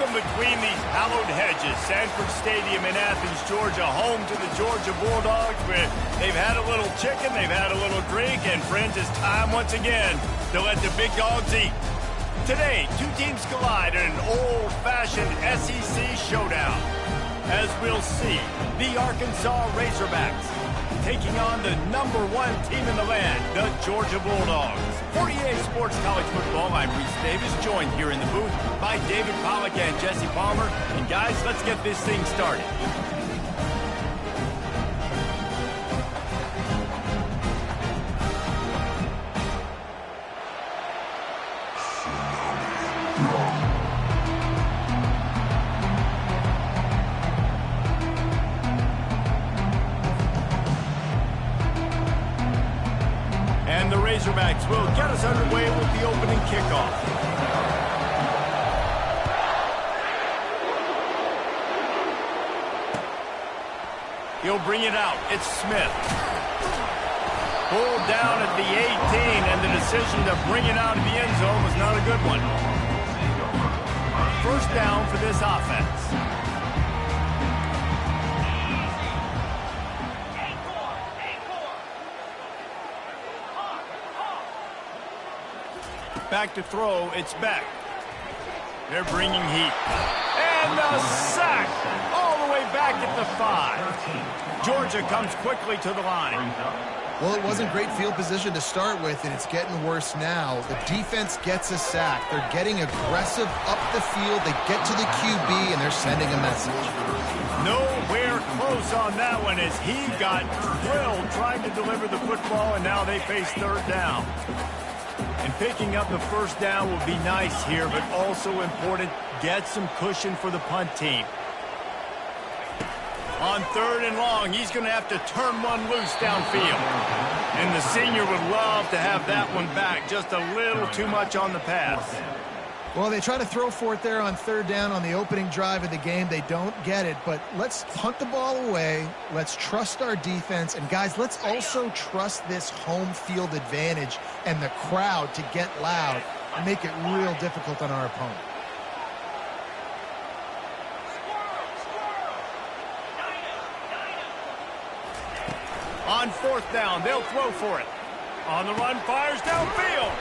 Welcome between these hallowed hedges. Sanford Stadium in Athens, Georgia, home to the Georgia Bulldogs. Where they've had a little chicken, they've had a little drink, and friends, it's time once again to let the big dogs eat. Today, two teams collide in an old-fashioned SEC showdown. As we'll see, the Arkansas Razorbacks taking on the #1 team in the land, the Georgia Bulldogs. For EA Sports College Football, I'm Reese Davis, joined here in the booth by David Pollack and Jesse Palmer. And guys, let's get this thing started. And the Razorbacks will get us underway with the opening kickoff. He'll bring it out. It's Smith. Pulled down at the 18, and the decision to bring it out of the end zone was not a good one. First down for this offense. Back to throw, it's Beck. They're bringing heat. And a sack all the way back at the 5. Georgia comes quickly to the line. Well, it wasn't great field position to start with, and it's getting worse now. The defense gets a sack. They're getting aggressive up the field. They get to the QB, and they're sending a message. Nowhere close on that one as he got drilled trying to deliver the football, and now they face third down. And picking up the first down will be nice here, but also important, get some cushion for the punt team. On third and long, he's going to have to turn one loose downfield. And the senior would love to have that one back, just a little too much on the pass. Well, they try to throw for it there on third down on the opening drive of the game. They don't get it, but let's punt the ball away. Let's trust our defense. And, guys, let's also trust this home field advantage and the crowd to get loud and make it real difficult on our opponent. On fourth down, they'll throw for it. On the run, fires downfield.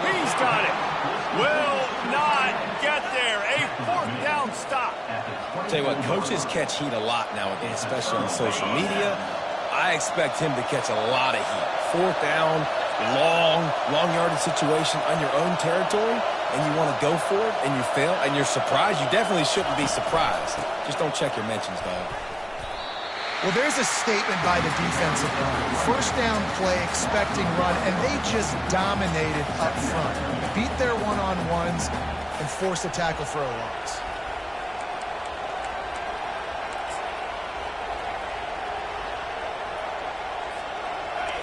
He's got it. Will not get there. A fourth down stop. I'll tell you what, coaches catch heat a lot nowadays, especially on social media. I expect him to catch a lot of heat. Fourth down, long yardage situation on your own territory, and you want to go for it, and you fail, and you're surprised. You definitely shouldn't be surprised. Just don't check your mentions, dog. Well, there's a statement by the defensive line. First down play, expecting run, and they just dominated up front. Beat their one-on-ones and forced a tackle for a loss.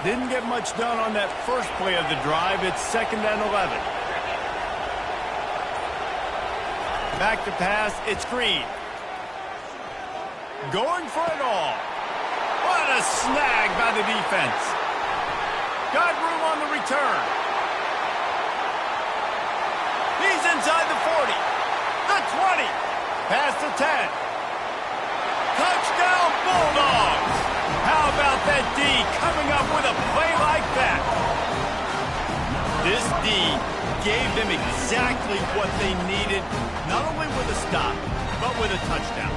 Didn't get much done on that first play of the drive. It's 2nd and 11. Back to pass, it's Green. Going for it all. What a snag by the defense. Got room on the return. He's inside the 40. The 20. Past the 10. Touchdown Bulldogs. How about that D coming up with a play like that? This D gave them exactly what they needed, not only with a stop, but with a touchdown.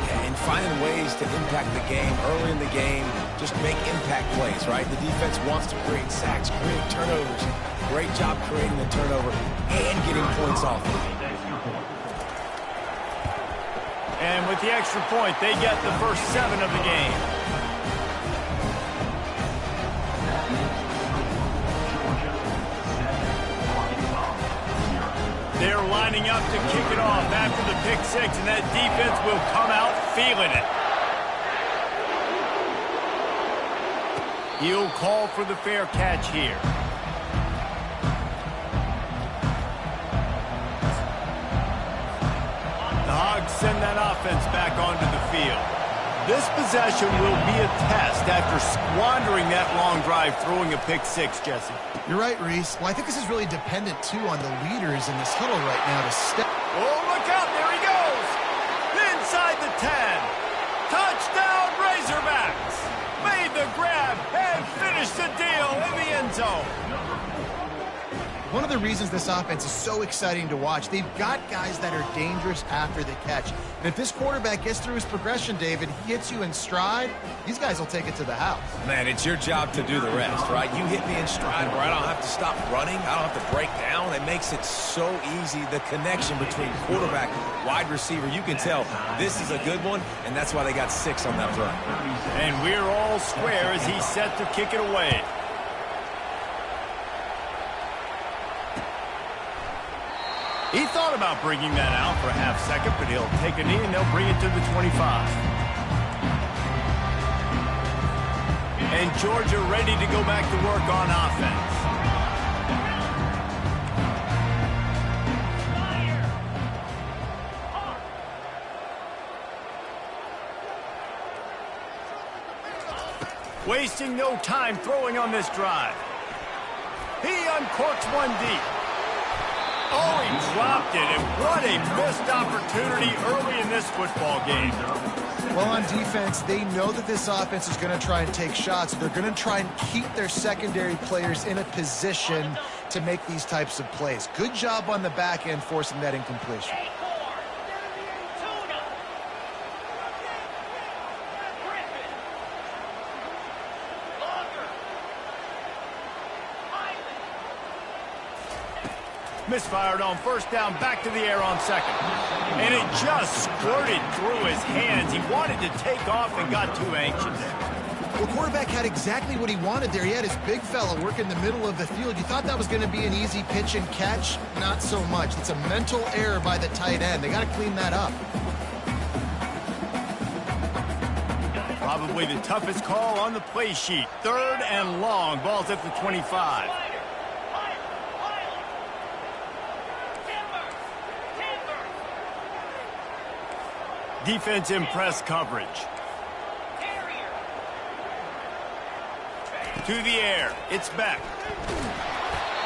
And finding ways to impact the game early in the game, just make impact plays, right? The defense wants to create sacks, create turnovers. Great job creating the turnover and getting points off of it. And with the extra point, they get the first 7 of the game. They're lining up to kick it off after the pick 6, and that defense will come out feeling it. He'll call for the fair catch here. The Hogs send that offense back onto the field. This possession will be a test after squandering that long drive throwing a pick 6, Jesse. You're right, Reese. Well, I think this is really dependent, too, on the leaders in this huddle right now to step. Oh, look out. There he goes. Inside the 10. Touchdown, Razorbacks. Made the grab and finished the deal in the end zone. One of the reasons this offense is so exciting to watch, they've got guys that are dangerous after the catch. And if this quarterback gets through his progression, David, he hits you in stride, these guys will take it to the house. Man, it's your job to do the rest, right? You hit me in stride where I don't have to stop running. I don't have to break down. It makes it so easy. The connection between quarterback, wide receiver, you can tell this is a good one, and that's why they got 6 on that run. And we're all square as he's set to kick it away. He thought about bringing that out for a half second, but he'll take a knee and they'll bring it to the 25. And Georgia ready to go back to work on offense. Wasting no time throwing on this drive. He uncorks one deep. Oh, he dropped it, and what a missed opportunity early in this football game. Well, on defense, they know that this offense is going to try and take shots. They're going to try and keep their secondary players in a position to make these types of plays. Good job on the back end forcing that incompletion. Misfired on first down, back to the air on second. And it just squirted through his hands. He wanted to take off and got too anxious. Well, quarterback had exactly what he wanted there. He had his big fella work in the middle of the field. You thought that was going to be an easy pitch and catch? Not so much. It's a mental error by the tight end. They got to clean that up. Probably the toughest call on the play sheet. 3rd and long. Ball's at the 25. Defense in press coverage. To the air. It's Beck.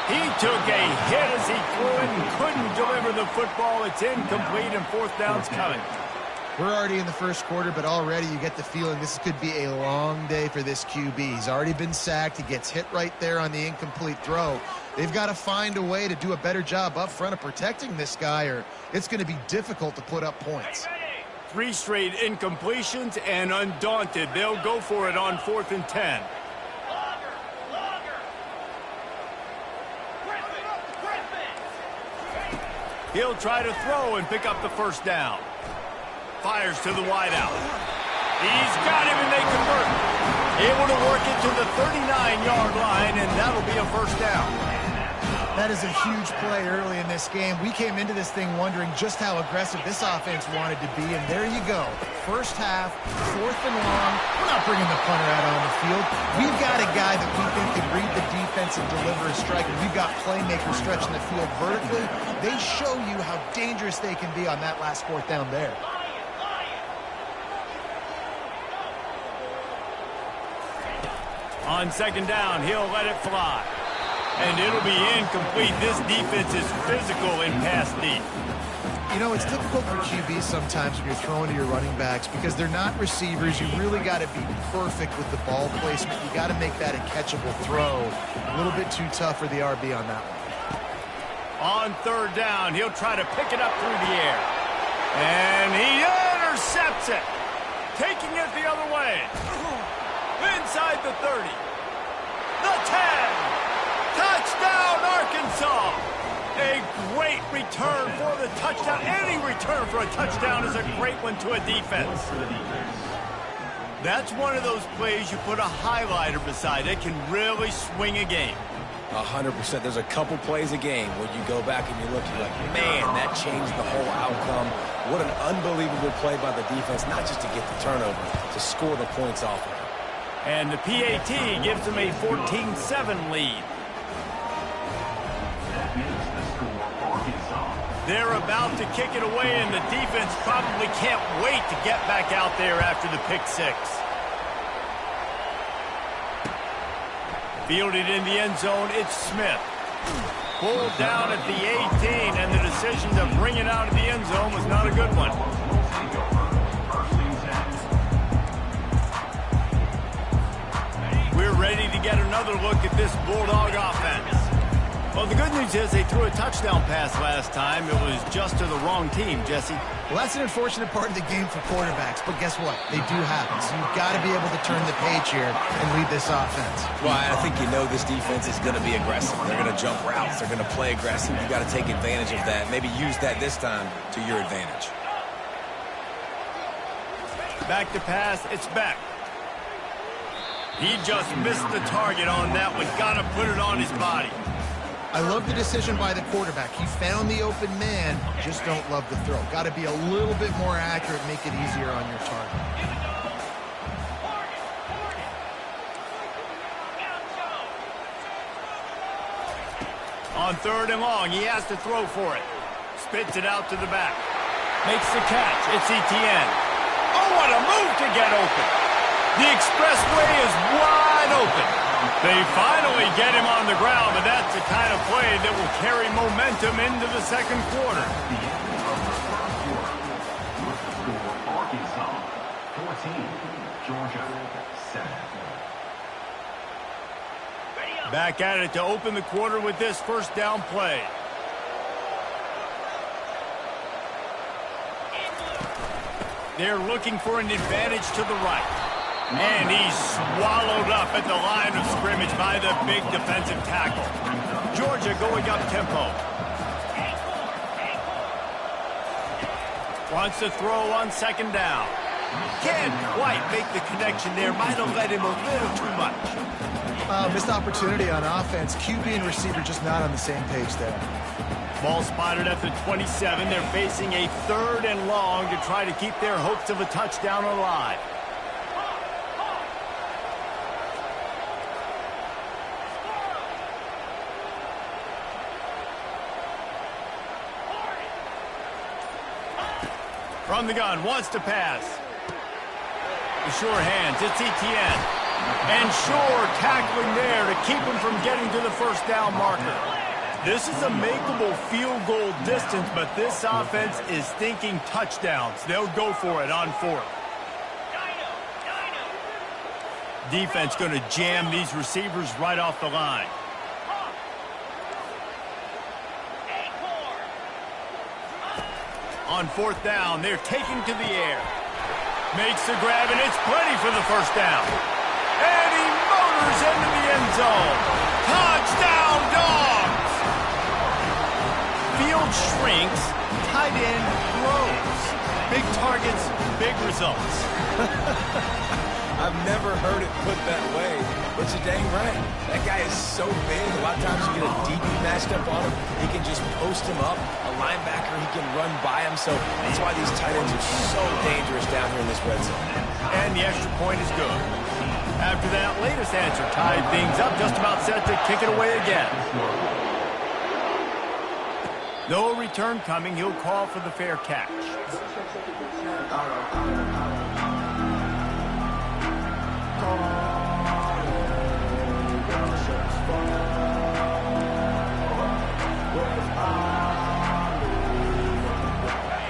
He took a hit as he threw it and couldn't deliver the football. It's incomplete and 4th down's coming. We're already in the first quarter, but already you get the feeling this could be a long day for this QB. He's already been sacked. He gets hit right there on the incomplete throw. They've got to find a way to do a better job up front of protecting this guy, or it's going to be difficult to put up points. 3 straight incompletions, and undaunted, they'll go for it on 4th and 10. He'll try to throw and pick up the first down. Fires to the wideout. He's got him, and they convert. Able to work it to the 39-yard line, and that'll be a first down. That is a huge play early in this game. We came into this thing wondering just how aggressive this offense wanted to be, and there you go. First half, 4th and long. We're not bringing the punter out on the field. We've got a guy that we think can read the defense and deliver a strike, and we've got playmakers stretching the field vertically. They show you how dangerous they can be on that last 4th down there. On 2nd down, he'll let it fly. And it'll be incomplete. This defense is physical in pass deep. You know, it's difficult for QBs sometimes when you're throwing to your running backs because they're not receivers. You really got to be perfect with the ball placement. You got to make that a catchable throw. A little bit too tough for the RB on that one. On 3rd down, he'll try to pick it up through the air. And he intercepts it. Taking it the other way. Inside the 30. The 10. Touchdown, Arkansas! A great return for the touchdown. Any return for a touchdown is a great one to a defense. That's one of those plays you put a highlighter beside. It can really swing a game. 100%. There's a couple plays a game where you go back and you look, you're like, man, that changed the whole outcome. What an unbelievable play by the defense, not just to get the turnover, to score the points off of it. And the PAT gives them a 14-7 lead. They're about to kick it away, and the defense probably can't wait to get back out there after the pick 6. Fielded in the end zone, it's Smith. Pulled down at the 18, and the decision to bring it out of the end zone was not a good one. We're ready to get another look at this Bulldog offense. Well, the good news is they threw a touchdown pass last time. It was just to the wrong team, Jesse. Well, that's an unfortunate part of the game for quarterbacks, but guess what? They do happen. So you've got to be able to turn the page here and lead this offense. Well, I think you know this defense is going to be aggressive. They're going to jump routes. They're going to play aggressive. You've got to take advantage of that. Maybe use that this time to your advantage. Back to pass. It's Beck. He just missed the target on that one. Got to put it on his body. I love the decision by the quarterback. He found the open man, just don't love the throw. Got to be a little bit more accurate, make it easier on your target. On 3rd and long, he has to throw for it. Spits it out to the back. Makes the catch. It's Etienne. Oh, what a move to get open. The expressway is wide open. They finally get him on the ground, but that's the kind of play that will carry momentum into the second quarter. Arkansas 14, Georgia 7. Back at it to open the quarter with this first down play. They're looking for an advantage to the right. And he's swallowed up at the line of scrimmage by the big defensive tackle. Georgia going up tempo. Wants to throw on 2nd down. Can't quite make the connection there. Might have led him a little too much. Missed opportunity on offense. QB and receiver just not on the same page there. Ball spotted at the 27. They're facing a 3rd and long to try to keep their hopes of a touchdown alive. From the gun, wants to pass. The sure hands, it's Etienne. And Shore tackling there to keep him from getting to the first down marker. This is a makeable field goal distance, but this offense is thinking touchdowns. They'll go for it on 4th. Defense going to jam these receivers right off the line. On 4th down, they're taking to the air. Makes the grab, and it's plenty for the first down. And he motors into the end zone. Touchdown, Dogs! Field shrinks, tight end grows. Big targets, big results. I've never heard it put that way, but you're dang right. That guy is so big. A lot of times you get a DB matched up on him. He can just post him up. A linebacker, he can run by him. So that's why these tight ends are so dangerous down here in this red zone. And the extra point is good. After that latest answer tied things up, just about set to kick it away again. No return coming. He'll call for the fair catch.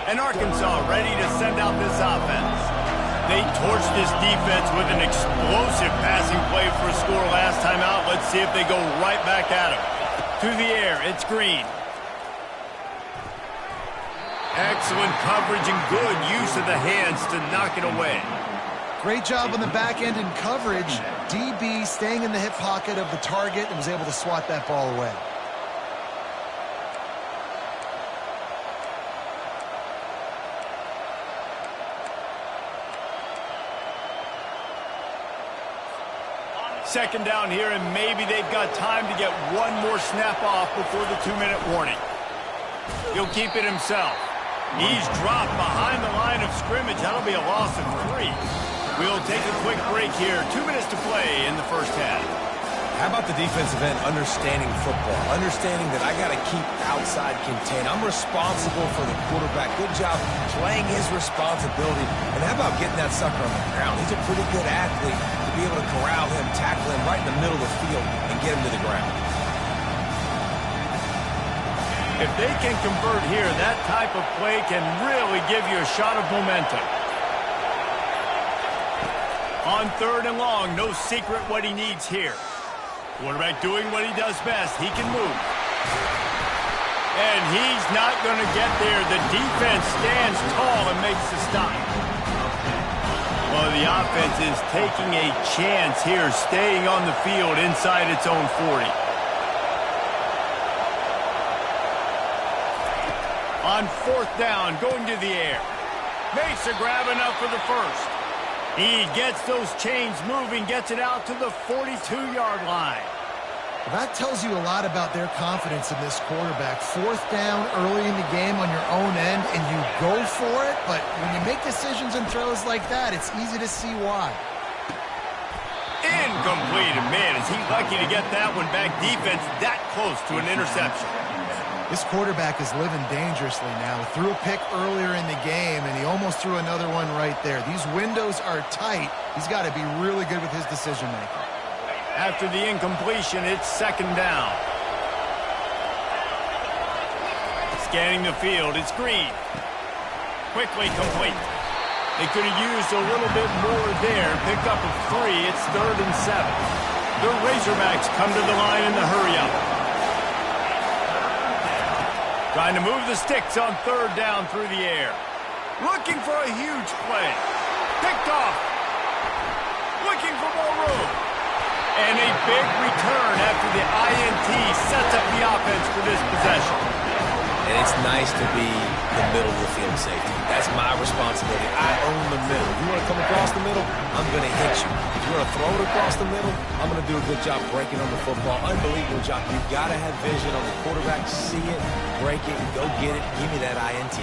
And Arkansas ready to send out this offense. They torched this defense with an explosive passing play for a score last time out. Let's see if they go right back at him. To the air, it's Green. Excellent coverage and good use of the hands to knock it away. Great job on the back end in coverage. DB staying in the hip pocket of the target and was able to swat that ball away. Second down here, and maybe they've got time to get one more snap off before the 2-minute warning. He'll keep it himself. He's dropped behind the line of scrimmage. That'll be a loss of 3. We'll take a quick break here. 2 minutes to play in the first half. How about the defensive end understanding football, understanding that I got to keep outside contained. I'm responsible for the quarterback. Good job playing his responsibility. And how about getting that sucker on the ground? He's a pretty good athlete to be able to corral him, tackle him right in the middle of the field, and get him to the ground. If they can convert here, that type of play can really give you a shot of momentum. On 3rd and long, no secret what he needs here. Quarterback doing what he does best. He can move. And he's not going to get there. The defense stands tall and makes the stop. Well, the offense is taking a chance here, staying on the field inside its own 40. On 4th down, going to the air. Makes a grab enough for the first. He gets those chains moving, gets it out to the 42-yard line. Well, that tells you a lot about their confidence in this quarterback. 4th down early in the game on your own end, and you go for it, but when you make decisions and throws like that, it's easy to see why. Incomplete, and man, is he lucky to get that one back. Defense that close to an interception. This quarterback is living dangerously now. Threw a pick earlier in the game, and he almost threw another one right there. These windows are tight. He's got to be really good with his decision-making. After the incompletion, it's 2nd down. Scanning the field, it's Green. Quickly complete. They could have used a little bit more there. Pick up of 3, it's 3rd and 7. The Razorbacks come to the line in the hurry-up. Trying to move the sticks on 3rd down through the air. Looking for a huge play. Picked off. Looking for more room. And a big return after the INT sets up the offense for this possession. And it's nice to be the middle of the field safety. That's my responsibility. I own the middle. If you want to come across the middle, I'm going to hit you. If you want to throw it across the middle, I'm going to do a good job breaking on the football. Unbelievable job. You've got to have vision on the quarterback. See it, break it, go get it. Give me that INT.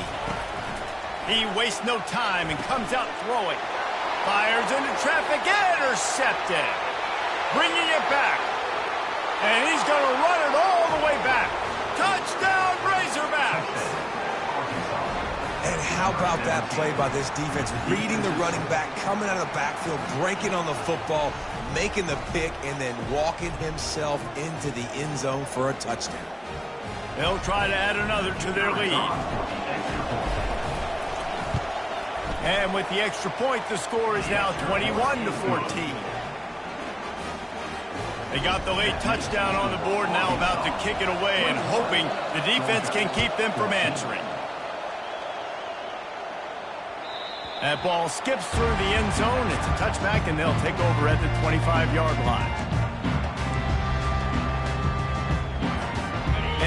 He wastes no time and comes out throwing. Fires into traffic, intercepted. Bringing it back. And he's going to run it all the way back. Touchdown, Razorbacks! And how about that play by this defense? Reading the running back, coming out of the backfield, breaking on the football, making the pick, and then walking himself into the end zone for a touchdown. They'll try to add another to their lead. And with the extra point, the score is now 21-14. They got the late touchdown on the board, now about to kick it away and hoping the defense can keep them from answering. That ball skips through the end zone. It's a touchback, and they'll take over at the 25-yard line.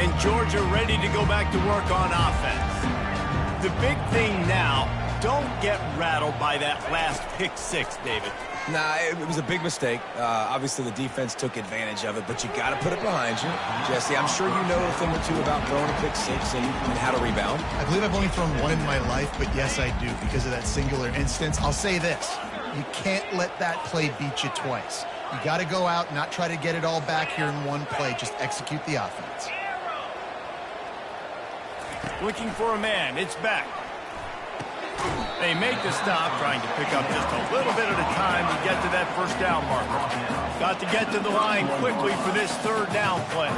And Georgia ready to go back to work on offense. The big thing now, don't get rattled by that last pick 6, David. Nah, it was a big mistake. Obviously, the defense took advantage of it, but you got to put it behind you. Jesse, I'm sure you know a thing or two about throwing a pick 6 and how to rebound. I believe I've only thrown one in my life, but yes, I do because of that singular instance. I'll say this. You can't let that play beat you twice. You got to go out and not try to get it all back here in one play. Just execute the offense. Looking for a man. It's back. They make the stop, trying to pick up just a little bit at a time to get to that 1st down marker. Got to get to the line quickly for this 3rd down play.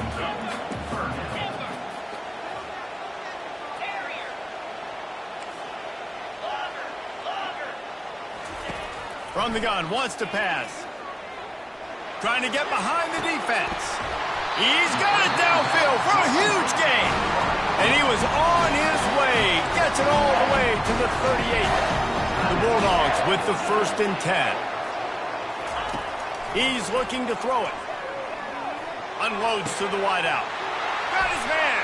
From the gun, wants to pass. Trying to get behind the defense. He's got it downfield for a huge gain. And he was on his way. Gets it all the way to the 38. The Bulldogs with the 1st and 10. He's looking to throw it. Unloads to the wideout. Got his man.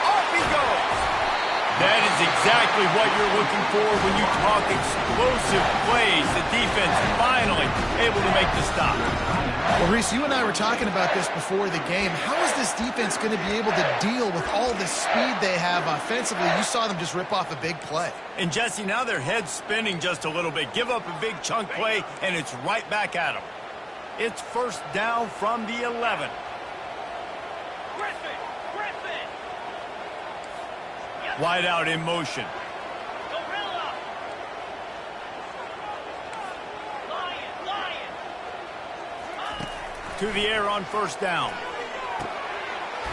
Off he goes. That is exactly what you're looking for when you talk explosive plays. The defense finally able to make the stop. Well, Reese, you and I were talking about this before the game. How is this defense going to be able to deal with all the speed they have offensively? You saw them just rip off a big play. And, Jesse, now their head's spinning just a little bit. Give up a big chunk play, and it's right back at them. It's 1st down from the 11. Wide out in motion. To the air on 1st down.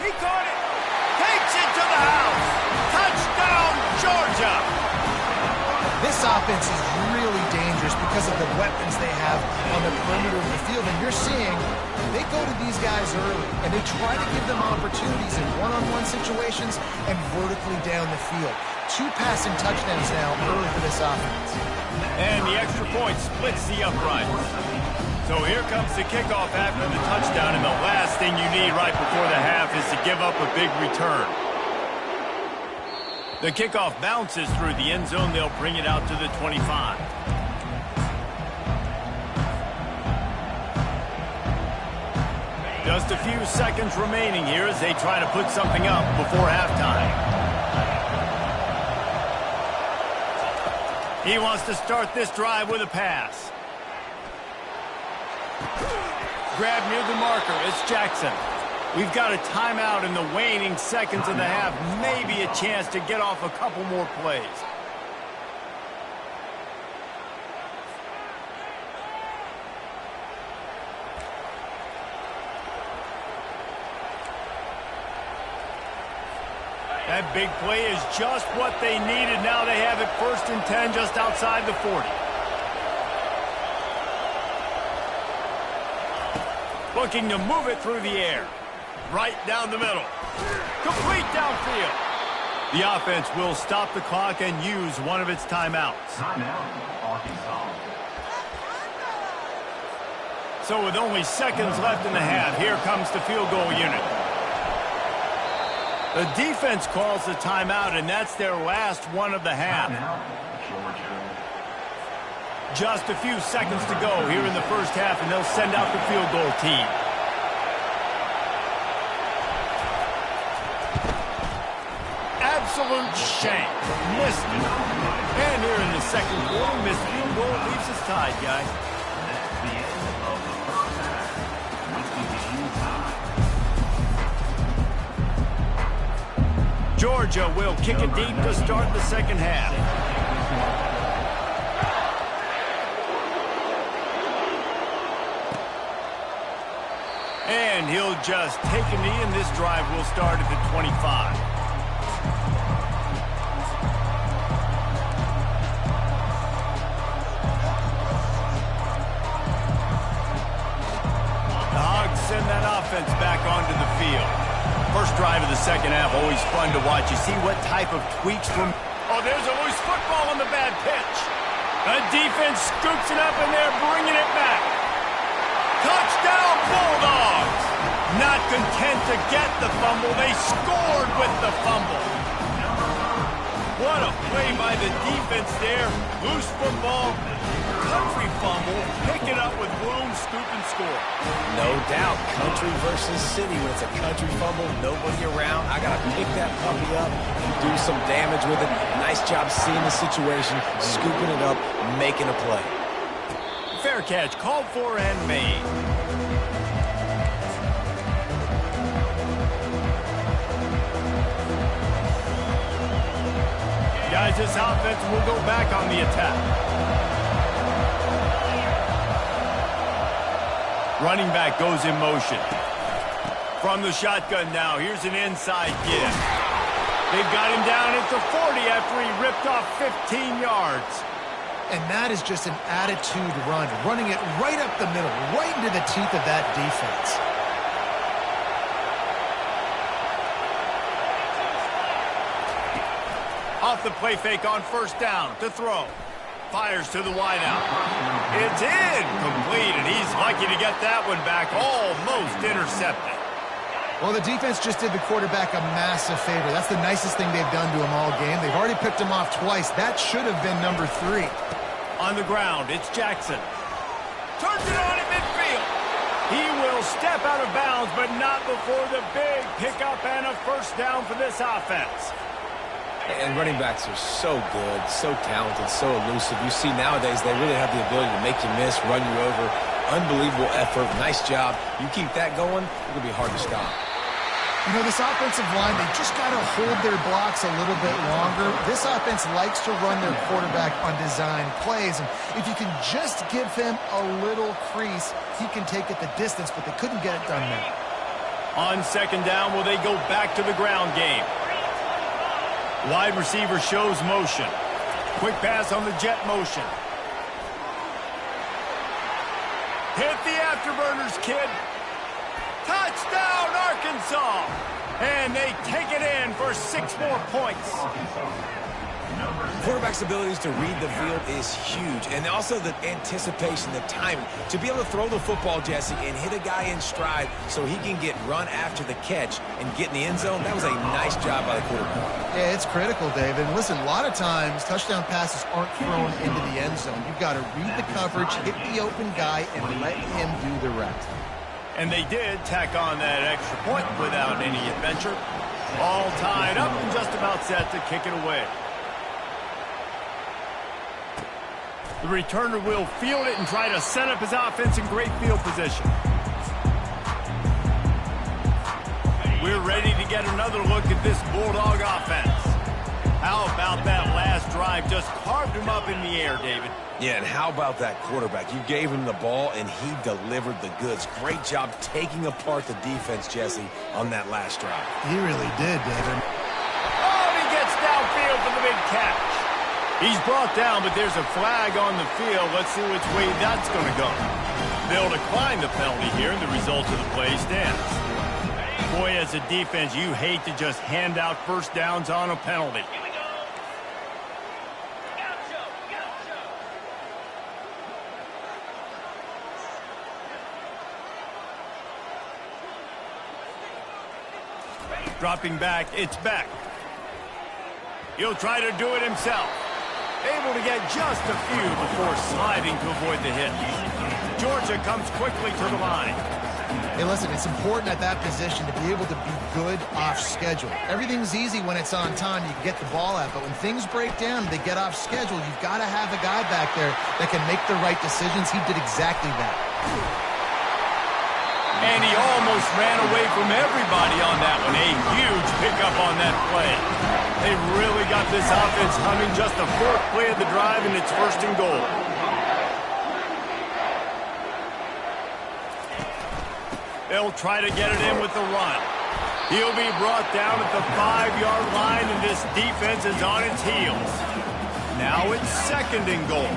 He caught it. Takes it to the house. Touchdown, Georgia. This offense is really dangerous because of the weapons they have on the perimeter of the field. And you're seeing they go to these guys early, and they try to give them opportunities in one-on-one situations and vertically down the field. 2 passing touchdowns now early for this offense. And the extra point splits the uprights. So here comes the kickoff after the touchdown, and the last thing you need right before the half is to give up a big return. The kickoff bounces through the end zone. They'll bring it out to the 25. Just a few seconds remaining here as they try to put something up before halftime. He wants to start this drive with a pass. Grab near the marker. It's Jackson. We've got a timeout in the waning seconds of the half. Maybe a chance to get off a couple more plays. That big play is just what they needed. Now they have it 1st and 10 just outside the 40. Looking to move it through the air. Right down the middle. Complete downfield. The offense will stop the clock and use one of its timeouts. Timeout, Arkansas. So with only seconds left in the half, here comes the field goal unit. The defense calls the timeout, and that's their last one of the half. Timeout, Georgia. Just a few seconds to go here in the first half, and they'll send out the field goal team. Absolute shank. Missed it. And here in the second quarter, missed field goal leaves us tied, guys. That's the end of the first half. With the game tied. Georgia will kick it deep to start the second half. And he'll just take a knee, and this drive will start at the 25. The Hogs send that offense back onto the field. First drive of the second half, always fun to watch. You see what type of tweaks from... Oh, there's a loose football on the bad pitch. The defense scoops it up, and they're bringing it back. Touchdown, Bulldogs! Not content to get the fumble, they scored with the fumble. What a play by the defense there. Loose football, country fumble, pick it up with room, scoop, and score. No doubt, country versus city. When it's a country fumble, nobody around. I got to pick that puppy up and do some damage with it. Nice job seeing the situation, scooping it up, making a play. Fair catch, called for and made. Guys, this offense will go back on the attack. Running back goes in motion. From the shotgun now, here's an inside give. They've got him down at the 40 after he ripped off 15 yards. And that is just an attitude run, running it right up the middle, right into the teeth of that defense. Off the play fake on first down to throw. Fires to the wideout. It's incomplete, and he's lucky to get that one back, almost intercepted. Well, the defense just did the quarterback a massive favor. That's the nicest thing they've done to him all game. They've already picked him off twice. That should have been number 3. On the ground, it's Jackson. Turns it on at midfield. He will step out of bounds, but not before the big pickup and a first down for this offense. And running backs are so good, so talented, so elusive. You see nowadays they really have the ability to make you miss, run you over. Unbelievable effort. Nice job. You keep that going, it'll be hard to stop. You know, this offensive line, they just got to hold their blocks a little bit longer. This offense likes to run their quarterback on design plays. And if you can just give him a little crease, he can take it the distance, but they couldn't get it done now. On second down, will they go back to the ground game? Wide receiver shows motion. Quick pass on the jet motion. Hit the afterburners, kid. Touchdown, Arkansas. And they take it in for 6 more points. Quarterback's abilities to read the field is huge, and also the anticipation, the timing. To be able to throw the football, Jesse, and hit a guy in stride so he can get run after the catch and get in the end zone, that was a nice job by the quarterback. Yeah, it's critical, David. And listen, a lot of times touchdown passes aren't thrown into the end zone. You've got to read the coverage, hit the open guy, and let him do the rest. And they did tack on that extra point without any adventure. All tied up and just about set to kick it away. The returner will field it and try to set up his offense in great field position. We're ready to get another look at this Bulldog offense. How about that last drive? Just carved him up in the air, David. Yeah, and how about that quarterback? You gave him the ball, and he delivered the goods. Great job taking apart the defense, Jesse, on that last drive. He really did, David. Oh, and he gets downfield for the big catch. He's brought down, but there's a flag on the field. Let's see which way that's going to go. They'll decline the penalty here, and the result of the play stands. Boy, as a defense, you hate to just hand out first downs on a penalty. Dropping back, it's Beck. He'll try to do it himself. Able to get just a few before sliding to avoid the hit. Georgia comes quickly to the line. Hey, listen, it's important at that position to be able to be good off schedule. Everything's easy when it's on time. You can get the ball out, but when things break down, they get off schedule. You've got to have a guy back there that can make the right decisions. He did exactly that. And he almost ran away from everybody on that one. A huge pickup on that play. They really got this offense humming. Just the 4th play of the drive, and it's 1st and goal. They'll try to get it in with the run. He'll be brought down at the 5-yard line, and this defense is on its heels. Now it's 2nd and goal.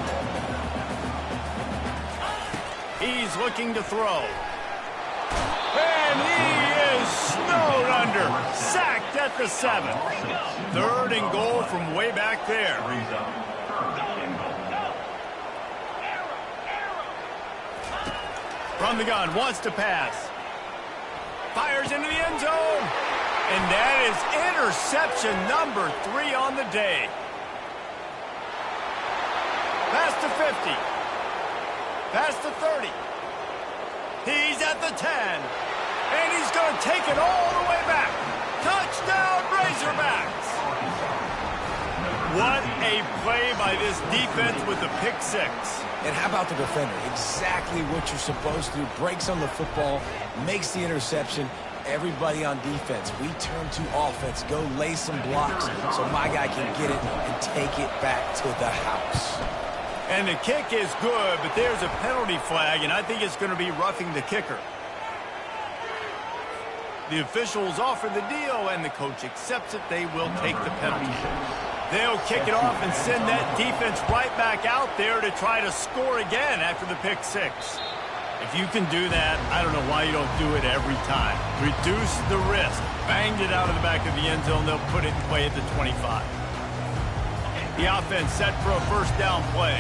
He's looking to throw. And he is snowed under. Sacked at the 7. 3rd and goal from way back there. From the gun, wants to pass. Fires into the end zone. And that is interception number 3 on the day. Pass to 50. Pass to 30. He's at the 10. And he's going to take it all the way back. Touchdown, Razorbacks. What a play by this defense with the pick 6. And how about the defender? Exactly what you're supposed to do. Breaks on the football, makes the interception. Everybody on defense, we turn to offense. Go lay some blocks so my guy can get it and take it back to the house. And the kick is good, but there's a penalty flag, and I think it's going to be roughing the kicker. The officials offer the deal, and the coach accepts it. They will take the penalty. They'll kick it off and send that defense right back out there to try to score again after the pick 6. If you can do that, I don't know why you don't do it every time. Reduce the risk. Banged it out of the back of the end zone. They'll put it in play at the 25. The offense set for a 1st down play.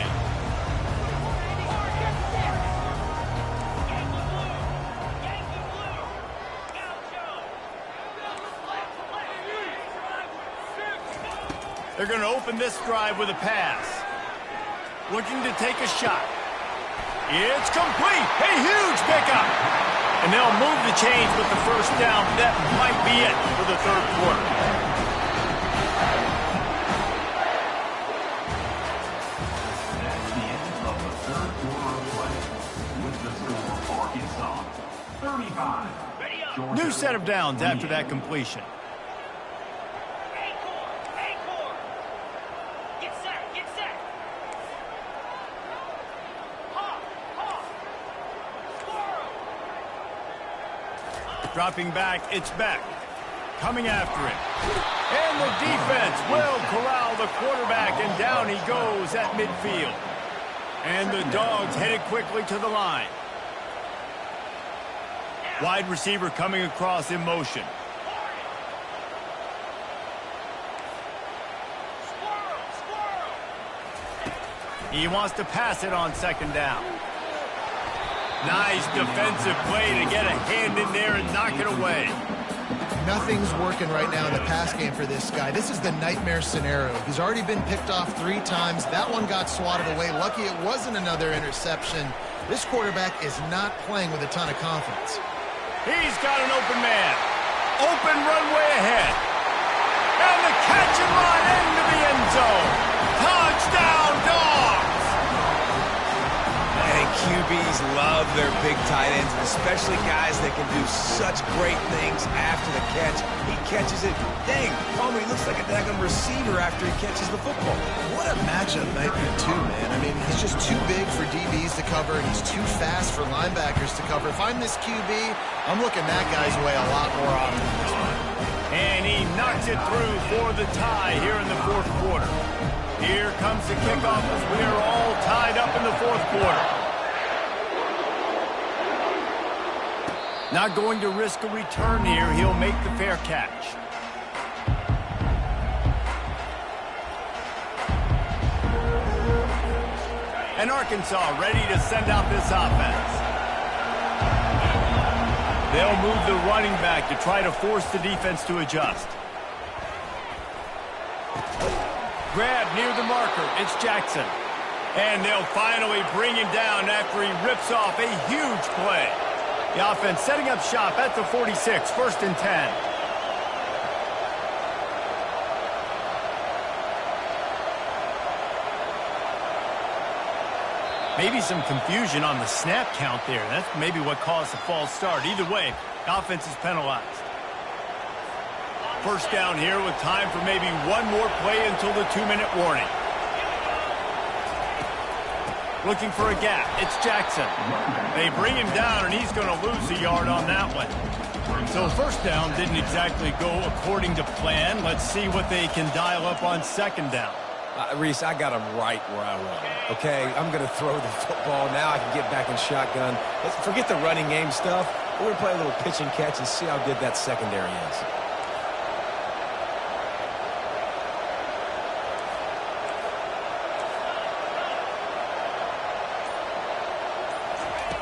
They're going to open this drive with a pass. Looking to take a shot. It's complete. A huge pickup. And they'll move the chains with the 1st down. That might be it for the 3rd quarter. New set of downs after that completion. Get set. Dropping back, it's Beck. coming after him. And the defense will corral the quarterback, and down he goes at midfield. And the Dogs headed quickly to the line. Wide receiver coming across in motion. He wants to pass it on second down. Nice defensive play to get a hand in there and knock it away. Nothing's working right now in the pass game for this guy. This is the nightmare scenario. He's already been picked off 3 times. That one got swatted away. Lucky it wasn't another interception. This quarterback is not playing with a ton of confidence. He's got an open man. Open runway ahead. And the catch and run into the end zone. Touchdown, Dogs! And QBs love their big tight ends, and especially guys that can do such great things after the catch. He catches it. Dang, Palmer, he looks like a daggone receiver after he catches the football. What a matchup nightmare too, man. I mean, he's just too big for DBs to cover, and he's too fast for linebackers to cover. If I'm this QB, I'm looking that guy's way a lot more often than this one. And he knocks it through for the tie here in the fourth quarter. Here comes the kickoff as we are all tied up in the fourth quarter. Not going to risk a return here. He'll make the fair catch. And Arkansas ready to send out this offense. They'll move the running back to try to force the defense to adjust. Grab near the marker. It's Jackson. And they'll finally bring him down after he rips off a huge play. The offense setting up shop at the 46, 1st and 10. Maybe some confusion on the snap count there. That's maybe what caused the false start. Either way, offense is penalized. First down here with time for maybe one more play until the 2-minute warning. Looking for a gap. It's Jackson. They bring him down, and he's going to lose a yard on that one. So first down didn't exactly go according to plan. Let's see what they can dial up on second down. Reese, I got him right where I want him. Okay, I'm going to throw the football. Now I can get back in shotgun. Let's forget the running game stuff. We're going to play a little pitch and catch and see how good that secondary is.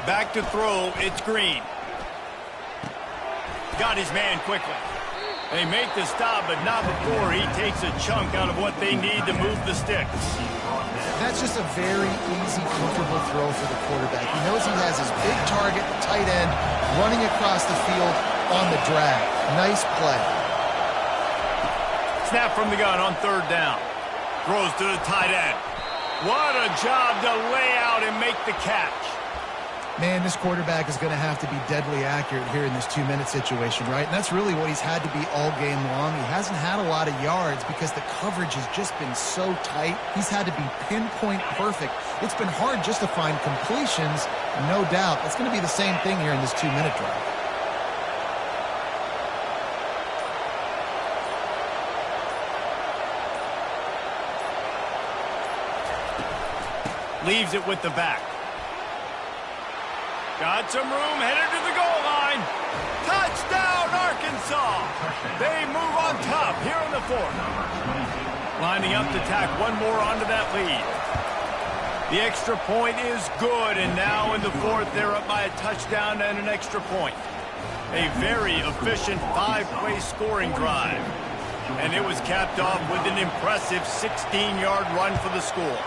Back to throw, it's Green. Got his man quickly. They make the stop, but not before he takes a chunk out of what they need to move the sticks. That's just a very easy, comfortable throw for the quarterback. He knows he has his big target, the tight end, running across the field on the drag. Nice play. Snap from the gun on third down. Throws to the tight end. What a job to lay out and make the catch. Man, this quarterback is going to have to be deadly accurate here in this 2-minute situation, right? And that's really what he's had to be all game long. He hasn't had a lot of yards because the coverage has just been so tight. He's had to be pinpoint perfect. It's been hard just to find completions, no doubt. That's going to be the same thing here in this 2-minute drive. Leaves it with the back. Got some room, headed to the goal line. Touchdown, Arkansas! They move on top here in the fourth. Lining up to tack one more onto that lead. The extra point is good, and now in the fourth, they're up by a touchdown and an extra point. A very efficient 5-play scoring drive. And it was capped off with an impressive 16-yard run for the score.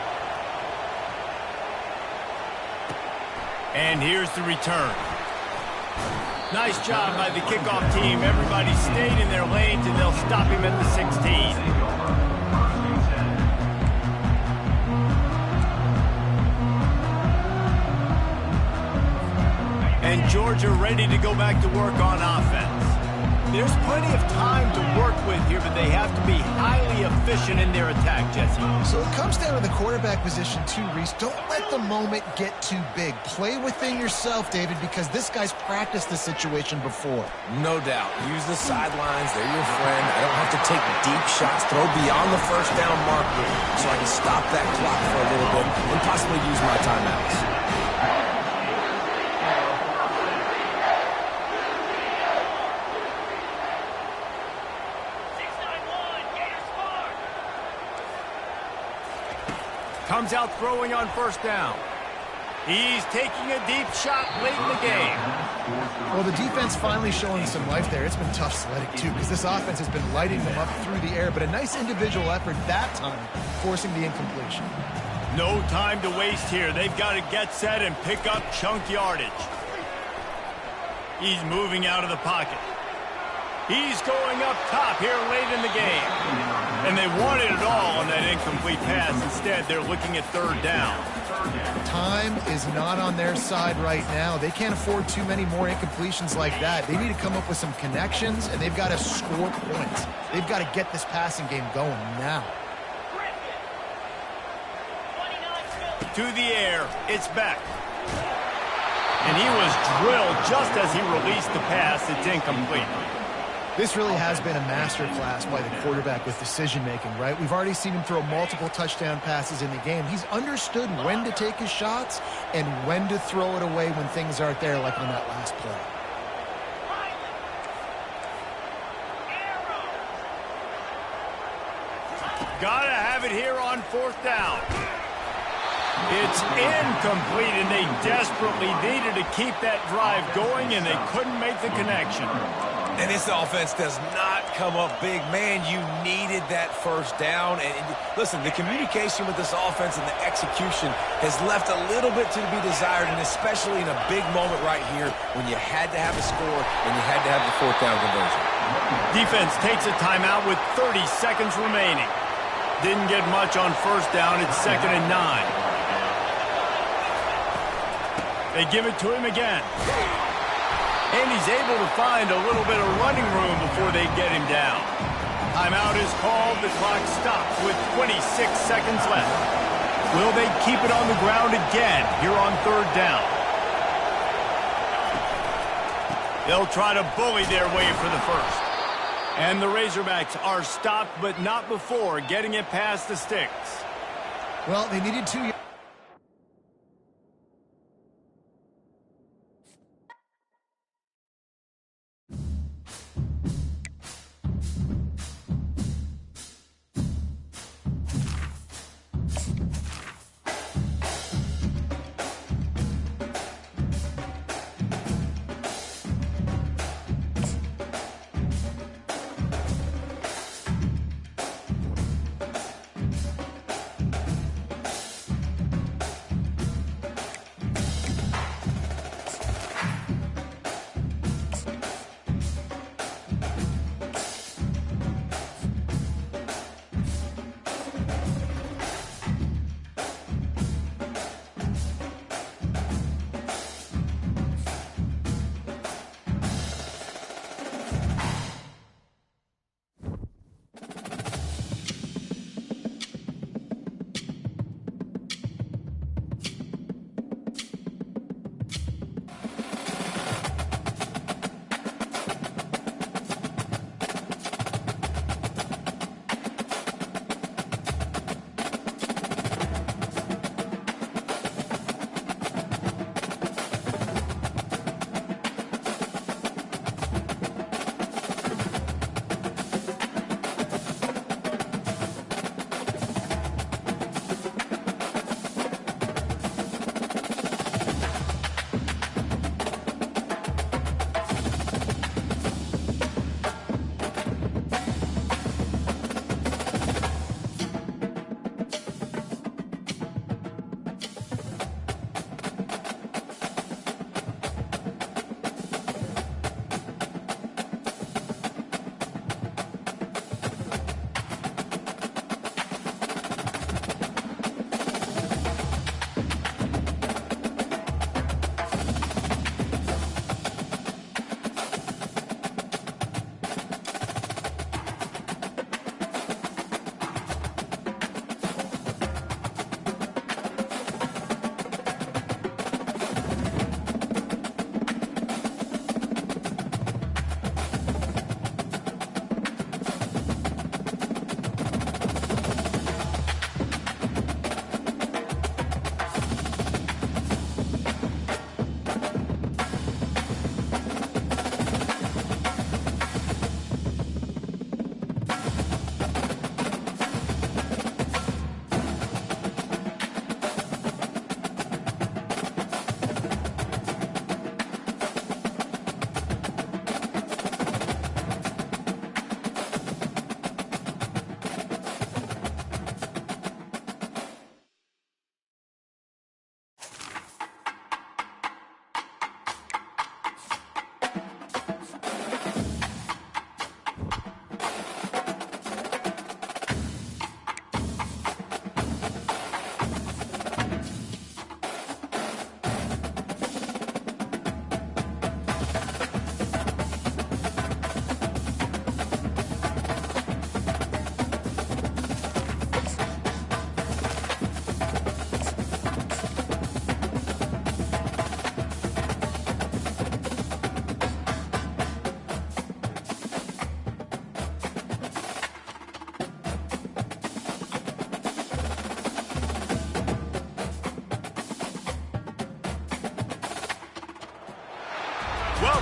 And here's the return. Nice job by the kickoff team. Everybody stayed in their lanes, and they'll stop him at the 16. And Georgia ready to go back to work on offense. There's plenty of time to work with here, but they have to be highly efficient in their attack, Jesse. So it comes down to the quarterback position too, Reese. Don't let the moment get too big. Play within yourself, David, because this guy's practiced this situation before. No doubt. Use the sidelines. They're your friend. I don't have to take deep shots, throw beyond the first down marker so I can stop that clock for a little bit and possibly use my timeouts. Comes out throwing on first down. He's taking a deep shot late in the game. Well, the defense finally showing some life there. It's been tough sledding, too, because this offense has been lighting them up through the air, but a nice individual effort that time, forcing the incompletion. No time to waste here. They've got to get set and pick up chunk yardage. He's moving out of the pocket. He's going up top here late in the game. And they wanted it all on that incomplete pass. Instead, they're looking at third down. Time is not on their side right now. They can't afford too many more incompletions like that. They need to come up with some connections, and they've got to score points. They've got to get this passing game going now. To the air, it's Beck. And he was drilled just as he released the pass. It's incomplete. This really has been a masterclass by the quarterback with decision-making, right? We've already seen him throw multiple touchdown passes in the game. He's understood when to take his shots and when to throw it away when things aren't there, like on that last play. Gotta have it here on fourth down. It's incomplete, and they desperately needed to keep that drive going, and they couldn't make the connection. And this offense does not come up big. Man, you needed that first down. And listen, the communication with this offense and the execution has left a little bit to be desired, and especially in a big moment right here when you had to have a score and you had to have the fourth down conversion. Defense takes a timeout with 30 seconds remaining. Didn't get much on first down. It's 2nd and 9. They give it to him again. And he's able to find a little bit of running room before they get him down. Timeout is called. The clock stops with 26 seconds left. Will they keep it on the ground again here on third down? They'll try to bully their way for the first. And the Razorbacks are stopped, but not before getting it past the sticks. Well, they needed 2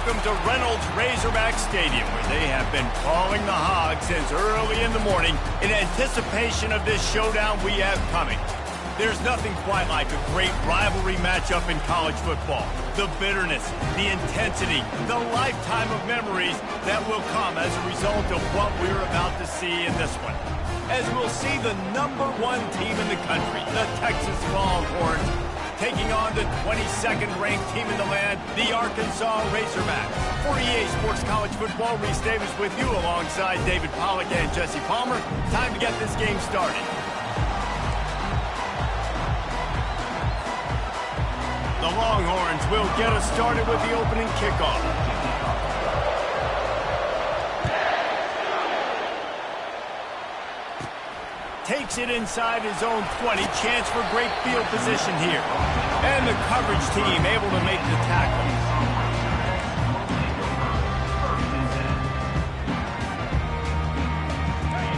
welcome to Reynolds Razorback Stadium, where they have been calling the Hogs since early in the morning in anticipation of this showdown we have coming. There's nothing quite like a great rivalry matchup in college football. The bitterness, the intensity, the lifetime of memories that will come as a result of what we're about to see in this one. As we'll see the #1 team in the country, the Texas Longhorns, taking on the 22nd ranked team in the land, the Arkansas Razorbacks. For EA Sports College Football, Reese Davis with you alongside David Pollack and Jesse Palmer. Time to get this game started. The Longhorns will get us started with the opening kickoff. Takes it inside his own 20. Chance for great field position here. And the coverage team able to make the tackle.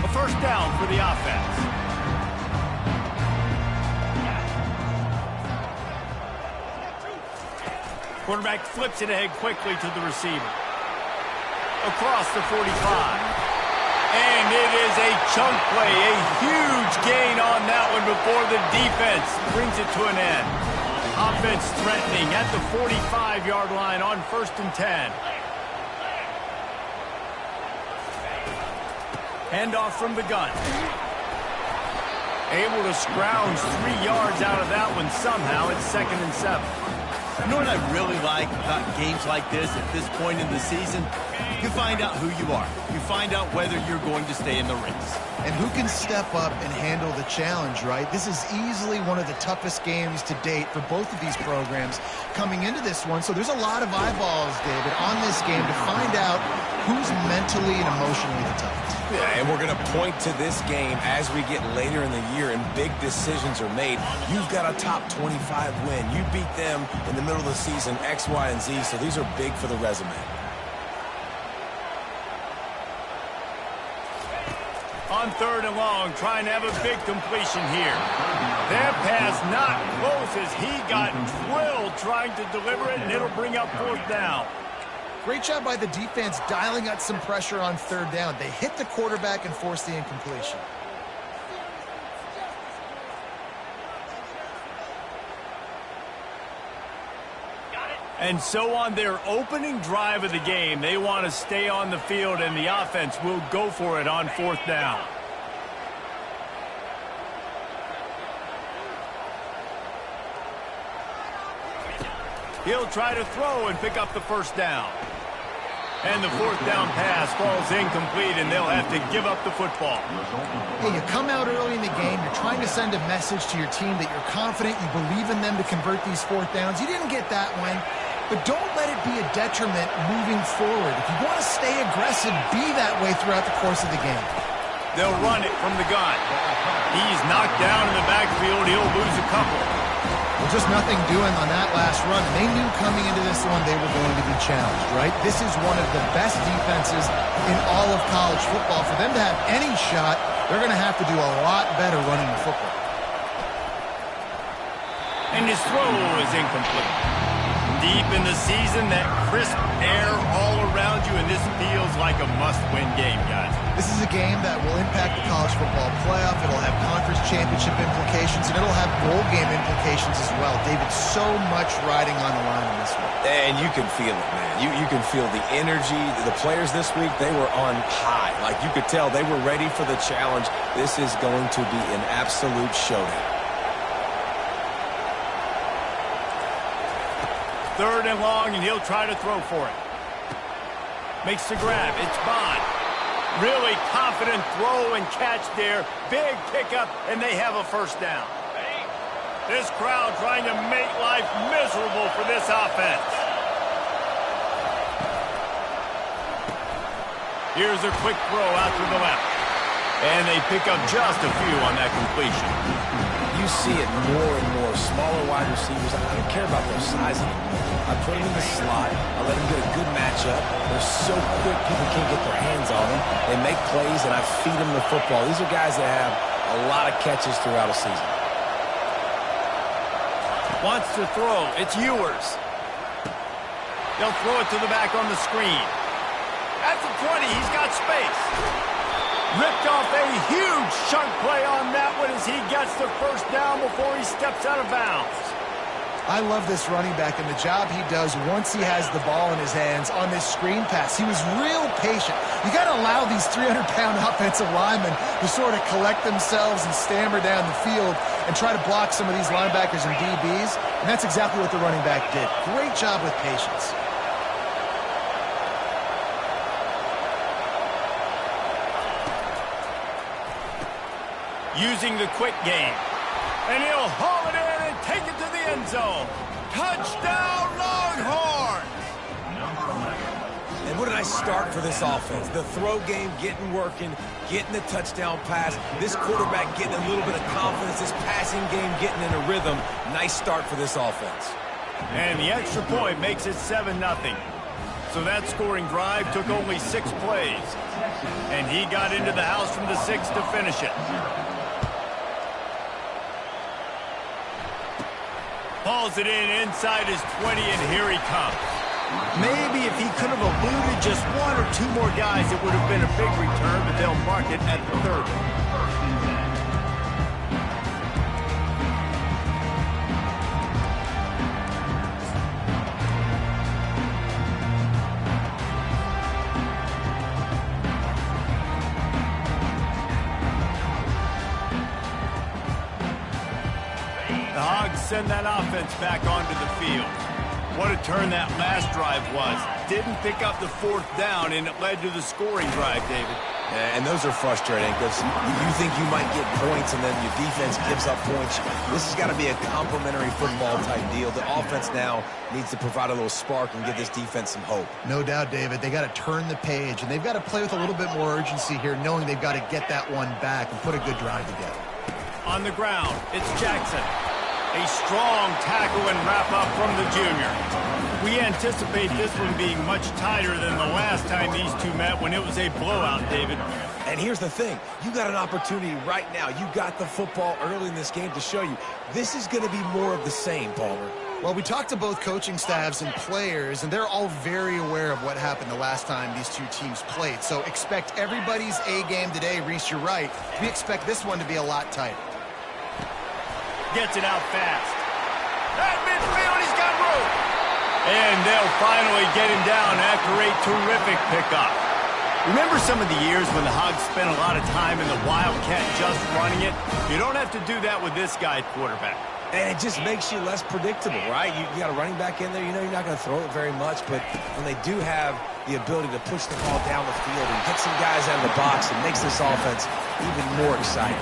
A first down for the offense. Quarterback flips it ahead quickly to the receiver. Across the 45. And it is a chunk play, a huge gain on that one before the defense brings it to an end. Offense threatening at the 45-yard line on 1st and 10. Handoff from the gun. Able to scrounge 3 yards out of that one somehow. It's 2nd and 7. You know what I really like about games like this at this point in the season? You find out who you are. You find out whether you're going to stay in the race. And who can step up and handle the challenge, right? This is easily one of the toughest games to date for both of these programs coming into this one. So there's a lot of eyeballs, David, on this game to find out who's mentally and emotionally the toughest. Yeah, and we're going to point to this game as we get later in the year and big decisions are made. You've got a top 25 win. You beat them in the middle of the season, X, Y, and Z, so these are big for the resume. On 3rd and long, trying to have a big completion here. That pass not close as he got drilled trying to deliver it, and it'll bring up 4th down. Great job by the defense dialing out some pressure on 3rd down. They hit the quarterback and forced the incompletion. And so on their opening drive of the game, they want to stay on the field, and the offense will go for it on 4th down. He'll try to throw and pick up the 1st down. And the 4th down pass falls incomplete, and they'll have to give up the football. Hey, you come out early in the game, you're trying to send a message to your team that you're confident, you believe in them to convert these 4th downs. You didn't get that one, but don't let it be a detriment moving forward. If you want to stay aggressive, be that way throughout the course of the game. They'll run it from the gun. He's knocked down in the backfield. He'll lose a couple. Well, just nothing doing on that last run. They knew coming into this one they were going to be challenged, right? This is one of the best defenses in all of college football. For them to have any shot, they're going to have to do a lot better running the football. And his throw is incomplete. Deep in the season, that crisp air all around you, and this feels like a must-win game, guys. This is a game that will impact the college football playoff. It'll have conference championship implications, and it'll have bowl game implications as well. David, so much riding on the line in this one. And you can feel it, man. You can feel the energy. The players this week, they were on high. Like, you could tell they were ready for the challenge. This is going to be an absolute showdown. 3rd and long, and he'll try to throw for it. Makes the grab. It's Bond. Really confident throw and catch there. Big pickup, and they have a 1st down. This crowd trying to make life miserable for this offense. Here's a quick throw out to the left. And they pick up just a few on that completion. You see it more and more. Smaller wide receivers, I don't care about their size anymore. I put them in the slot. I let them get a good matchup. They're so quick, people can't get their hands on them. They make plays, and I feed them the football. These are guys that have a lot of catches throughout a season. Wants to throw. It's Ewers. They'll throw it to the back on the screen. At the 20, he's got space. Ripped off a huge chunk play on that one as he gets the first down before he steps out of bounds. I love this running back and the job he does once he has the ball in his hands on this screen pass. He was real patient. You got to allow these 300-pound offensive linemen to sort of collect themselves and stammer down the field and try to block some of these linebackers and DBs, and that's exactly what the running back did. Great job with patience. Using the quick game. And he'll haul it in and take it to the end zone. Touchdown, Longhorns! And what a nice start for this offense. The throw game getting working, getting the touchdown pass. This quarterback getting a little bit of confidence. This passing game getting in a rhythm. Nice start for this offense. And the extra point makes it 7-0. So that scoring drive took only 6 plays. And he got into the house from the 6 to finish it. Hauls it in inside his 20, and here he comes. Maybe if he could have eluded just 1 or 2 more guys, it would have been a big return, but they'll mark it at the 30. The Hogs send that offense back onto the field. What a turn that last drive was. Didn't pick up the 4th down, and it led to the scoring drive, David. Yeah, and those are frustrating because you think you might get points and then your defense gives up points. This has got to be a complementary football type deal. The offense now needs to provide a little spark and give this defense some hope. No doubt, David. They got to turn the page, and they've got to play with a little bit more urgency here, knowing they've got to get that one back and put a good drive together. On the ground, it's Jackson. A strong tackle and wrap-up from the junior. We anticipate this one being much tighter than the last time these two met when it was a blowout, David. And here's the thing. You got an opportunity right now. You got the football early in this game to show you. This is going to be more of the same, Palmer. Well, we talked to both coaching staffs and players, and they're all very aware of what happened the last time these two teams played. So expect everybody's A game today. Reese, you're right. We expect this one to be a lot tighter. Gets it out fast. At midfield, he's got room. And they'll finally get him down after a terrific pickup. Remember some of the years when the Hogs spent a lot of time in the Wildcat just running it? You don't have to do that with this guy at quarterback. And it just makes you less predictable, right? You got a running back in there. You know you're not going to throw it very much, but when they do have the ability to push the ball down the field and get some guys out of the box, it makes this offense even more exciting.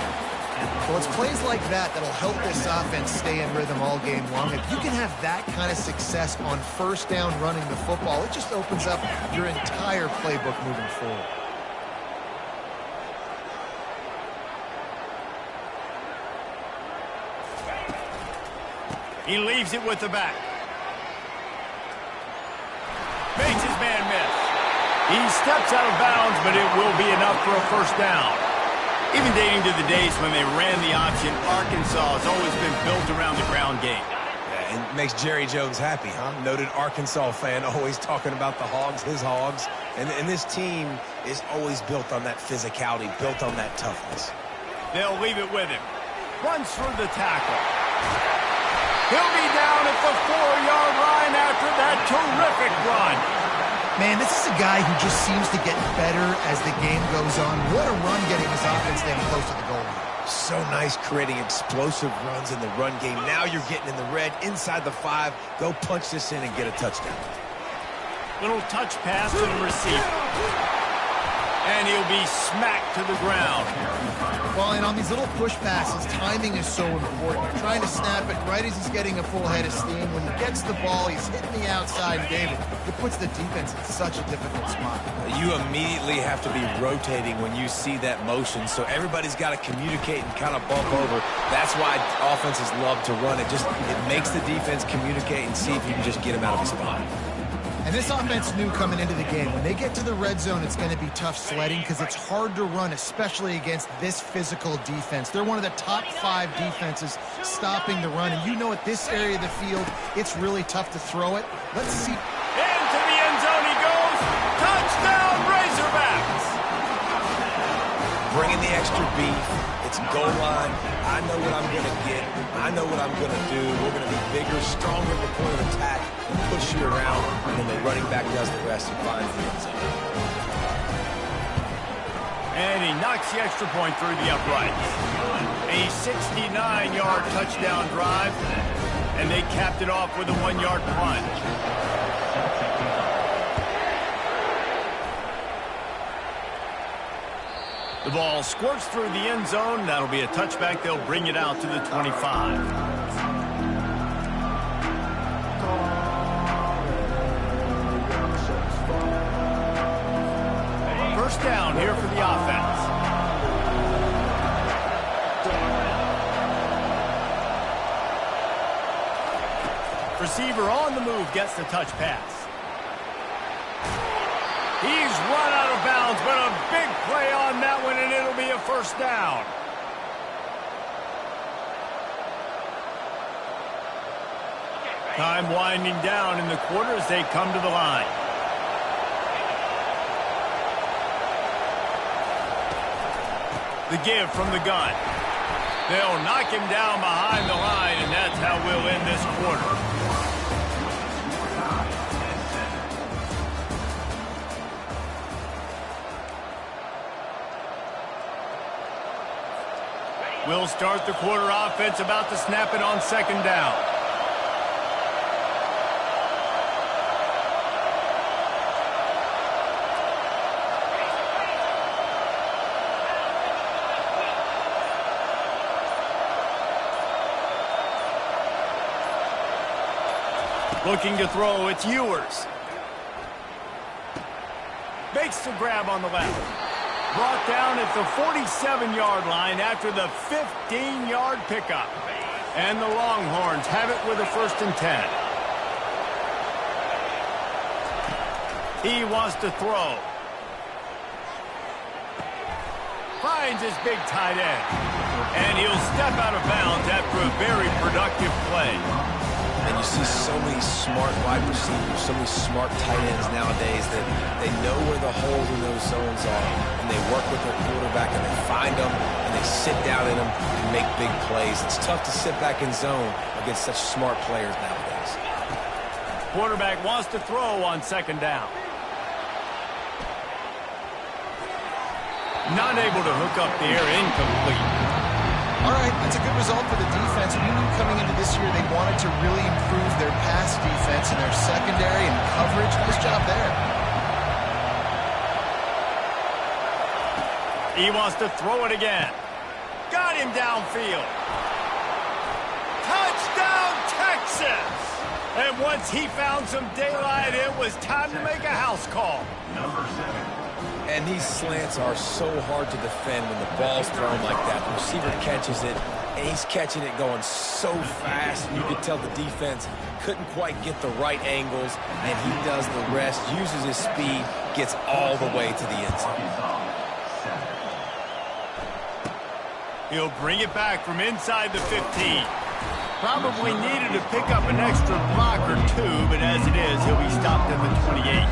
Well, it's plays like that that'll help this offense stay in rhythm all game long. If you can have that kind of success on first down running the football, it just opens up your entire playbook moving forward. He leaves it with the back. Makes his man miss. He steps out of bounds, but it will be enough for a first down. Even dating to the days when they ran the option, Arkansas has always been built around the ground game. Yeah, and makes Jerry Jones happy, huh? Noted Arkansas fan, always talking about the Hogs, his Hogs. And this team is always built on that physicality, built on that toughness. They'll leave it with him. Runs through the tackle. He'll be down at the 4-yard line after that terrific run. Man, this is a guy who just seems to get better as the game goes on. What a run getting this offense down close to the goal line. So nice creating explosive runs in the run game. Now you're getting in the red, inside the 5. Go punch this in and get a touchdown. Little touch pass to the receiver. And he'll be smacked to the ground. Well, and on these little push passes, timing is so important. You're trying to snap it right as he's getting a full head of steam. When he gets the ball, he's hitting the outside, David. It puts the defense in such a difficult spot. You immediately have to be rotating when you see that motion, so everybody's got to communicate and kind of bump over. That's why offenses love to run it. It makes the defense communicate and see if you can just get him out of his spot. And this offense knew coming into the game, when they get to the red zone, it's going to be tough sledding because it's hard to run, especially against this physical defense. They're one of the top 5 defenses stopping the run. And you know at this area of the field, it's really tough to throw it. Let's see. Into beef. It's goal line. I know what I'm going to get. I know what I'm going to do. We're going to be bigger, stronger at the point of attack, and push you around, and then the running back does the rest and finds the end zone. And he knocks the extra point through the uprights. A 69-yard touchdown drive, and they capped it off with a 1-yard plunge. The ball squirts through the end zone. That'll be a touchback. They'll bring it out to the 25. First down here for the offense. Receiver on the move gets the touch pass. He's run out of bounds, but a big play on that one, and it'll be a first down. Time winding down in the quarter as they come to the line. The give from the gun. They'll knock him down behind the line, and that's how we'll end this quarter. We'll start the quarter offense about to snap it on second down. Looking to throw, it's Ewers. Makes the grab on the left. Brought down at the 47-yard line after the 15-yard pickup. And the Longhorns have it with a 1st and 10. He wants to throw. Finds his big tight end. And he'll step out of bounds after a very productive play. And you see so many smart wide receivers, so many smart tight ends nowadays that they know where the holes in those zones are, and they work with their quarterback, and they find them, and they sit down in them and make big plays. It's tough to sit back in zone against such smart players nowadays. Quarterback wants to throw on second down. Not able to hook up there, incomplete. All right, that's a good result for the defense. We knew coming into this year they wanted to really improve their pass defense and their secondary and coverage. Nice job there. He wants to throw it again. Got him downfield. Touchdown, Texas! And once he found some daylight, it was time to make a house call. Number 7. And these slants are so hard to defend when the ball's thrown like that. The receiver catches it, and he's catching it going so fast. You could tell the defense couldn't quite get the right angles, and he does the rest, uses his speed, gets all the way to the end zone. He'll bring it back from inside the 15. Probably needed to pick up an extra block or two, but as it is, he'll be stopped at the 28.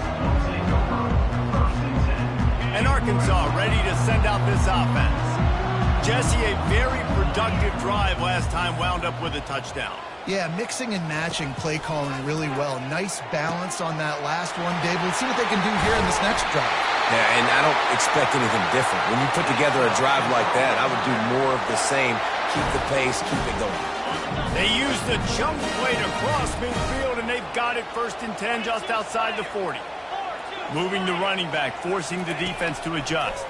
And Arkansas ready to send out this offense. Jesse, a very productive drive last time, wound up with a touchdown. Yeah, mixing and matching play calling really well. Nice balance on that last one, Dave. Let's see what they can do here in this next drive. Yeah, and I don't expect anything different. When you put together a drive like that, I would do more of the same. Keep the pace, keep it going. They use the jump play to cross midfield, and they've got it 1st and 10 just outside the 40. Moving the running back, forcing the defense to adjust.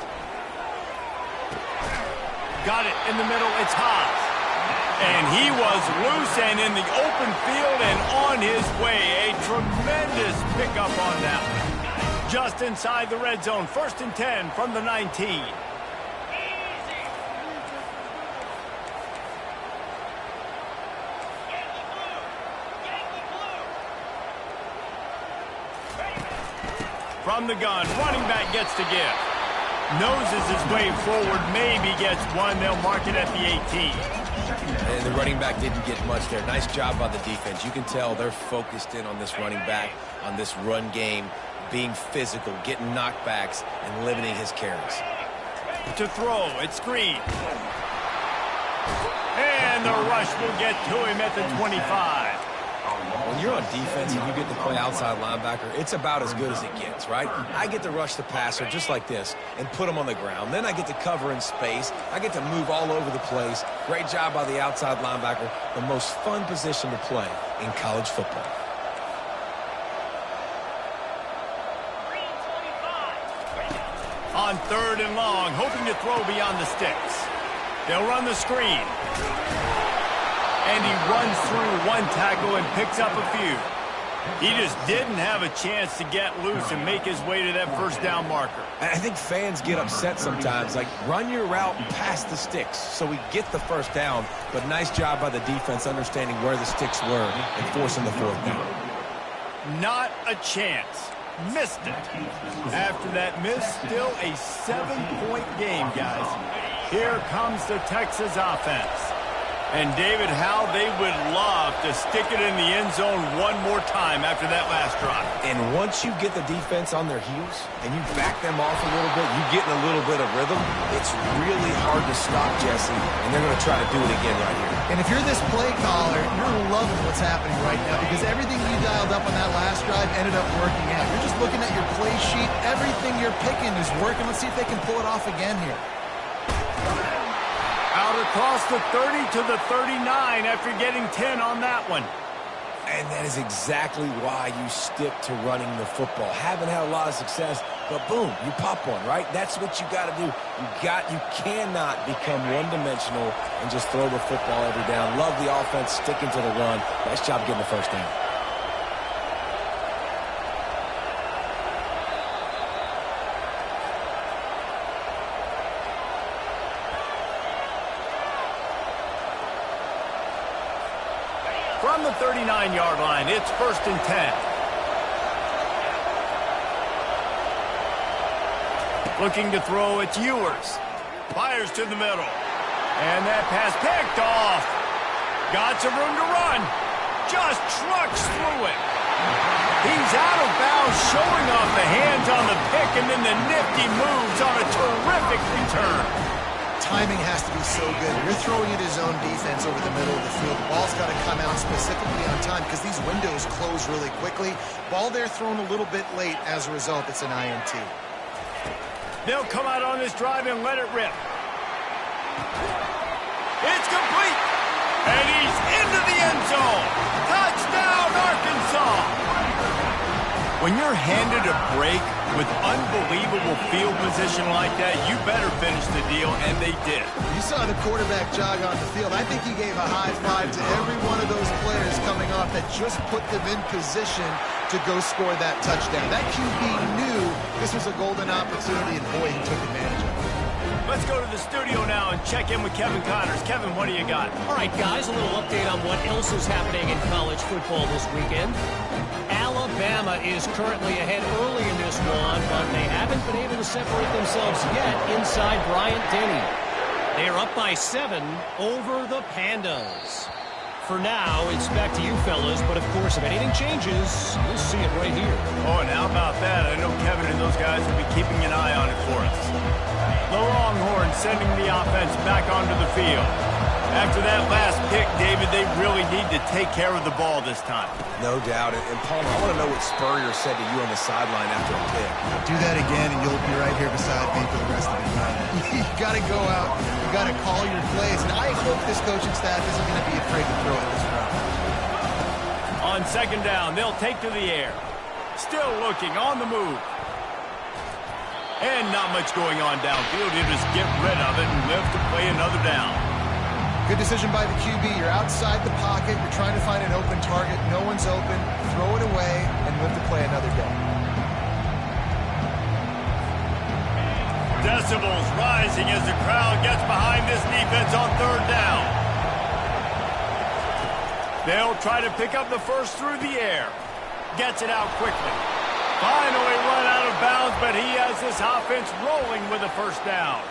Got it in the middle, it's Hogs. And he was loose and in the open field and on his way. A tremendous pickup on that one. Just inside the red zone, 1st and 10 from the 19. From the gun, running back gets to give. Noses his way forward, maybe gets one. They'll mark it at the 18. And the running back didn't get much there. Nice job by the defense. You can tell they're focused in on this running back, on this run game, being physical, getting knockbacks, and limiting his carries. To throw, it's Green. And the rush will get to him at the 25. When you're on defense and you get to play outside linebacker, it's about as good as it gets, right? I get to rush the passer just like this and put him on the ground. Then I get to cover in space. I get to move all over the place. Great job by the outside linebacker. The most fun position to play in college football. On 3rd and long, hoping to throw beyond the sticks. They'll run the screen. And he runs through one tackle and picks up a few. He just didn't have a chance to get loose and make his way to that first down marker. I think fans get upset sometimes, like run your route and pass the sticks so we get the first down, but nice job by the defense understanding where the sticks were and forcing the 4th down. Not a chance. Missed it. After that miss, still a 7-point game, guys. Here comes the Texas offense. And, David, how they would love to stick it in the end zone one more time after that last drive. And once you get the defense on their heels and you back them off a little bit, you get in a little bit of rhythm, it's really hard to stop, Jesse, and they're going to try to do it again right here. And if you're this play caller, you're loving what's happening right now because everything you dialed up on that last drive ended up working out. You're just looking at your play sheet. Everything you're picking is working. Let's see if they can pull it off again here. Out across the 30 to the 39 after getting 10 on that one. And that is exactly why you stick to running the football. Haven't had a lot of success, but boom, you pop one, right? That's what you got to do. You cannot become one-dimensional and just throw the football every down. Love the offense, sticking to the run. Nice job getting the first down. From the 39-yard line, it's 1st and 10. Looking to throw, it's Ewers. Fires to the middle. And that pass picked off. Got some room to run. Just trucks through it. He's out of bounds, showing off the hands on the pick, and then the nifty moves on a terrific return. Timing has to be so good. You're throwing it his own defense over the middle of the field. The ball's got to come out specifically on time because these windows close really quickly. Ball there thrown a little bit late. As a result, it's an INT. They'll come out on this drive and let it rip. It's complete. And he's into the end zone. Touchdown, Arkansas. When you're handed a break with unbelievable field position like that, you better finish the deal, and they did. You saw the quarterback jog on the field. I think he gave a high five to every one of those players coming off that just put them in position to go score that touchdown. That QB knew this was a golden opportunity, and boy, he took advantage of it. Let's go to the studio now and check in with Kevin Connors. Kevin, what do you got? All right, guys, a little update on what else is happening in college football this weekend. Alabama is currently ahead early in this one, but they haven't been able to separate themselves yet inside Bryant-Denny. They are up by 7 over the Pandas. For now, it's back to you fellas, but of course, if anything changes, you'll see it right here. Oh, and how about that? I know Kevin and those guys will be keeping an eye on it for us. The Longhorns sending the offense back onto the field. After that last pick, David, they really need to take care of the ball this time. No doubt. And Palmer, I want to know what Spurrier said to you on the sideline after a pick. Do that again, and you'll be right here beside me for the rest of the time. You got to go out. You got to call your plays. And I hope this coaching staff isn't going to be afraid to throw it this round. On 2nd down, they'll take to the air. Still looking, on the move. And not much going on downfield. He'll just get rid of it and live to play another down. Good decision by the QB. You're outside the pocket. You're trying to find an open target. No one's open. Throw it away and live to play another day. Decibels rising as the crowd gets behind this defense on 3rd down. They'll try to pick up the first through the air. Gets it out quickly. Finally run out of bounds, but he has this offense rolling with a first down.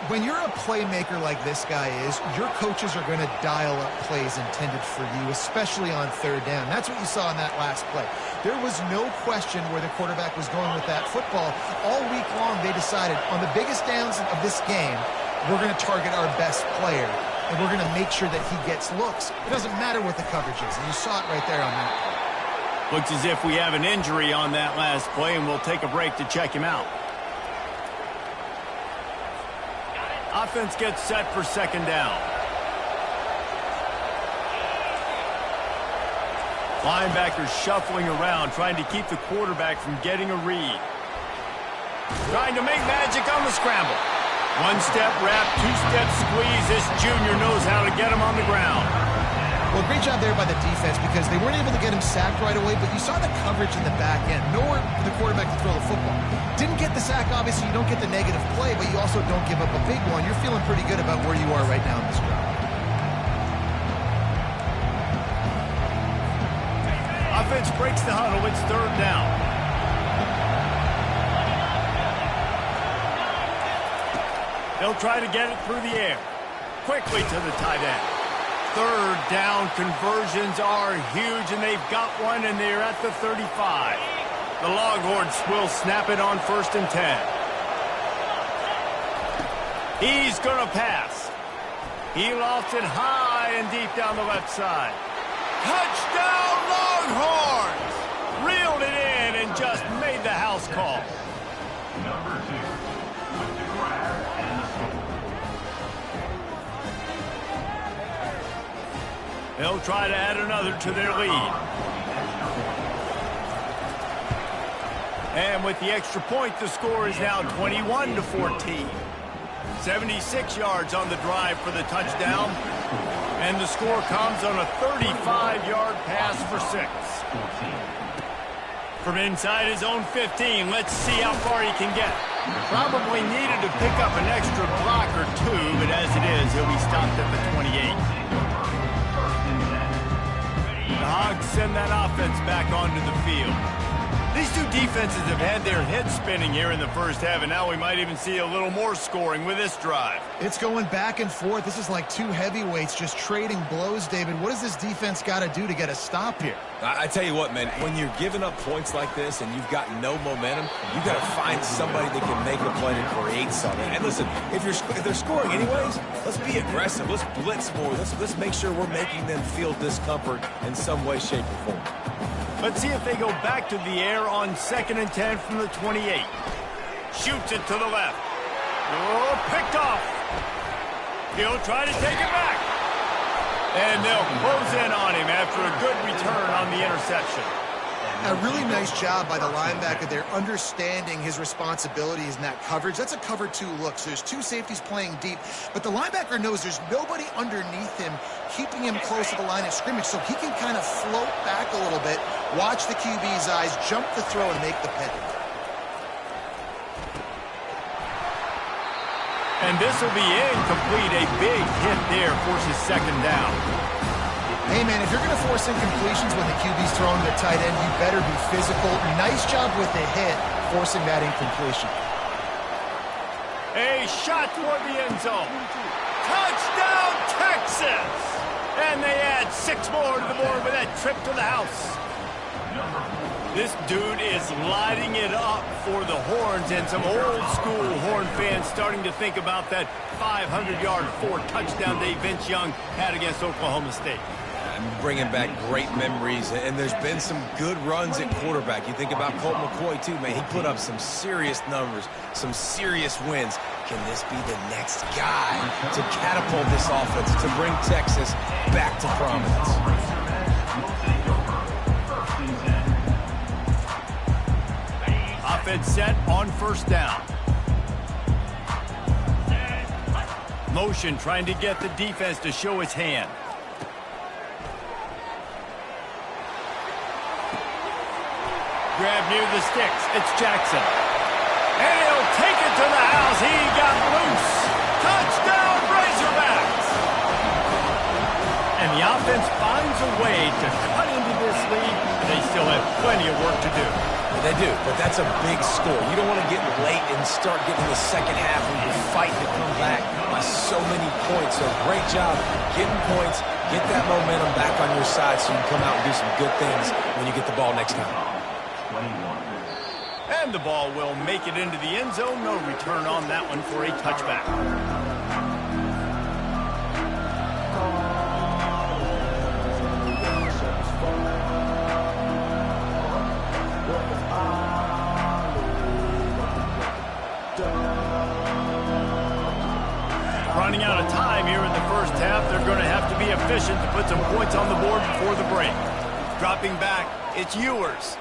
when you're a playmaker like this guy is, your coaches are going to dial up plays intended for you, especially on third down. That's what you saw in that last play. There was no question where the quarterback was going with that football. All week long, they decided on the biggest downs of this game, we're going to target our best player, and we're going to make sure that he gets looks. It doesn't matter what the coverage is, and you saw it right there on that play. Looks as if we have an injury on that last play, and we'll take a break to check him out. Offense gets set for second down. Linebackers shuffling around, trying to keep the quarterback from getting a read. Trying to make magic on the scramble. One-step wrap, two-step squeeze. This junior knows how to get him on the ground. Well, great job there by the defense because they weren't able to get him sacked right away, but you saw the coverage in the back end. Nowhere for the quarterback to throw the football. Didn't get the sack, obviously. You don't get the negative play, but you also don't give up a big one. You're feeling pretty good about where you are right now in this drive. Offense breaks the huddle. It's third down. They'll try to get it through the air. Quickly to the tight end. Third down conversions are huge, and they've got one, and they're at the 35. The Longhorns will snap it on 1st and 10. He's going to pass. He lofts it high and deep down the left side. Touchdown, Longhorns! Reeled it in and just made the house call. Number 2, with the grab and the score. They'll try to add another to their lead. And with the extra point, the score is now 21-14. 76 yards on the drive for the touchdown. And the score comes on a 35-yard pass for 6. From inside his own 15, let's see how far he can get. Probably needed to pick up an extra block or two, but as it is, he'll be stopped at the 28. The Hogs send that offense back onto the field. These two defenses have had their heads spinning here in the first half, and now we might even see a little more scoring with this drive. It's going back and forth. This is like two heavyweights just trading blows, David. What does this defense got to do to get a stop here? I tell you what, man, when you're giving up points like this and you've got no momentum, you've got to find somebody that can make a play to create something. And listen, if they're scoring anyways, let's be aggressive. Let's blitz more. Let's make sure we're making them feel discomfort in some way, shape, or form. Let's see if they go back to the air on 2nd and 10 from the 28. Shoots it to the left. Oh, picked off. He'll try to take it back. And they'll close in on him after a good return on the interception. A really nice job by the linebacker there, understanding his responsibilities in that coverage. That's a cover 2 look, so there's two safeties playing deep, but the linebacker knows there's nobody underneath him keeping him close to the line of scrimmage, so he can kind of float back a little bit, watch the QB's eyes, jump the throw, and make the pick. And this will be incomplete. A big hit there forces second down. Hey, man, if you're going to force incompletions when the QB's throwing the tight end, you better be physical. Nice job with the hit, forcing that incompletion. A shot toward the end zone. Touchdown, Texas! And they add 6 more to the board with that trip to the house. This dude is lighting it up for the Horns, and some old-school Horn fans starting to think about that 500-yard 4-touchdown day Vince Young had against Oklahoma State. Bringing back great memories, and there's been some good runs at quarterback. You think about Colt McCoy, too, man. He put up some serious numbers, some serious wins. Can this be the next guy to catapult this offense, to bring Texas back to prominence? Offense set on 1st down. Motion trying to get the defense to show its hand. Grab near the sticks. It's Jackson. And he'll take it to the house. He got loose. Touchdown, Razorbacks! And the offense finds a way to cut into this lead. They still have plenty of work to do. They do, but that's a big score. You don't want to get late in can start getting the second half where you're fighting to come back by so many points. So great job getting points, get that momentum back on your side so you can come out and do some good things when you get the ball next time. 21. And the ball will make it into the end zone. No return on that one for a touchback. Running out of time here in the first half. They're going to have to be efficient to put some points on the board before the break. Dropping back, it's Ewers.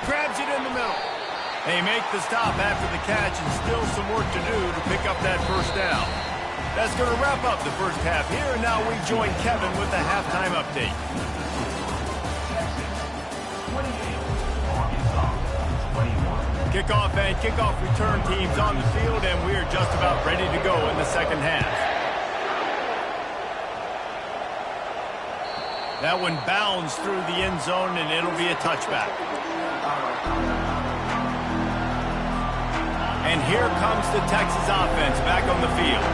Grabs it in the middle. They make the stop after the catch and still some work to do to pick up that first down. That's going to wrap up the first half here, and now we join Kevin with the halftime update. Kickoff and kickoff return teams on the field, and we're just about ready to go in the second half. That one bounds through the end zone, and it'll be a touchback. And here comes the Texas offense back on the field.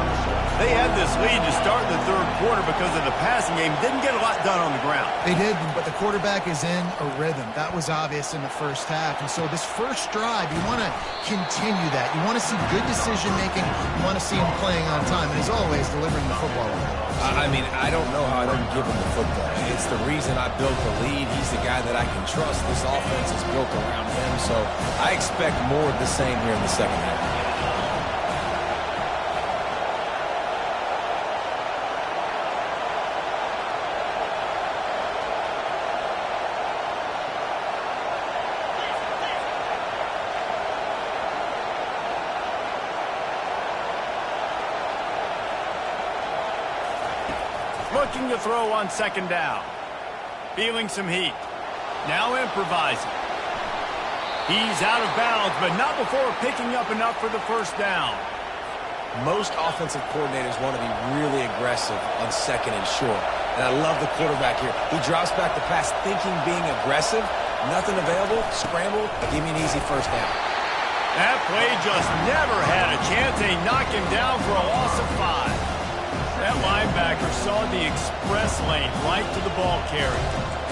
They had this lead to start the third quarter because of the passing game. Didn't get a lot done on the ground. They did, but the quarterback is in a rhythm. That was obvious in the first half. And so this first drive, you want to continue that. You want to see good decision-making. You want to see him playing on time. And as always, delivering the football. I mean, I don't know how I don't give him the football. It's the reason I built the lead. He's the guy that I can trust. This offense is built around him. So I expect more of the same here in the second half. Looking to throw on second down. Feeling some heat. Now improvising. He's out of bounds, but not before picking up enough for the first down. Most offensive coordinators want to be really aggressive on second and short. And I love the quarterback here. He drops back the pass thinking being aggressive. Nothing available. Scramble. Give me an easy first down. That play just never had a chance. They knock him down for a loss of 5. That linebacker saw the express lane right to the ball carrier.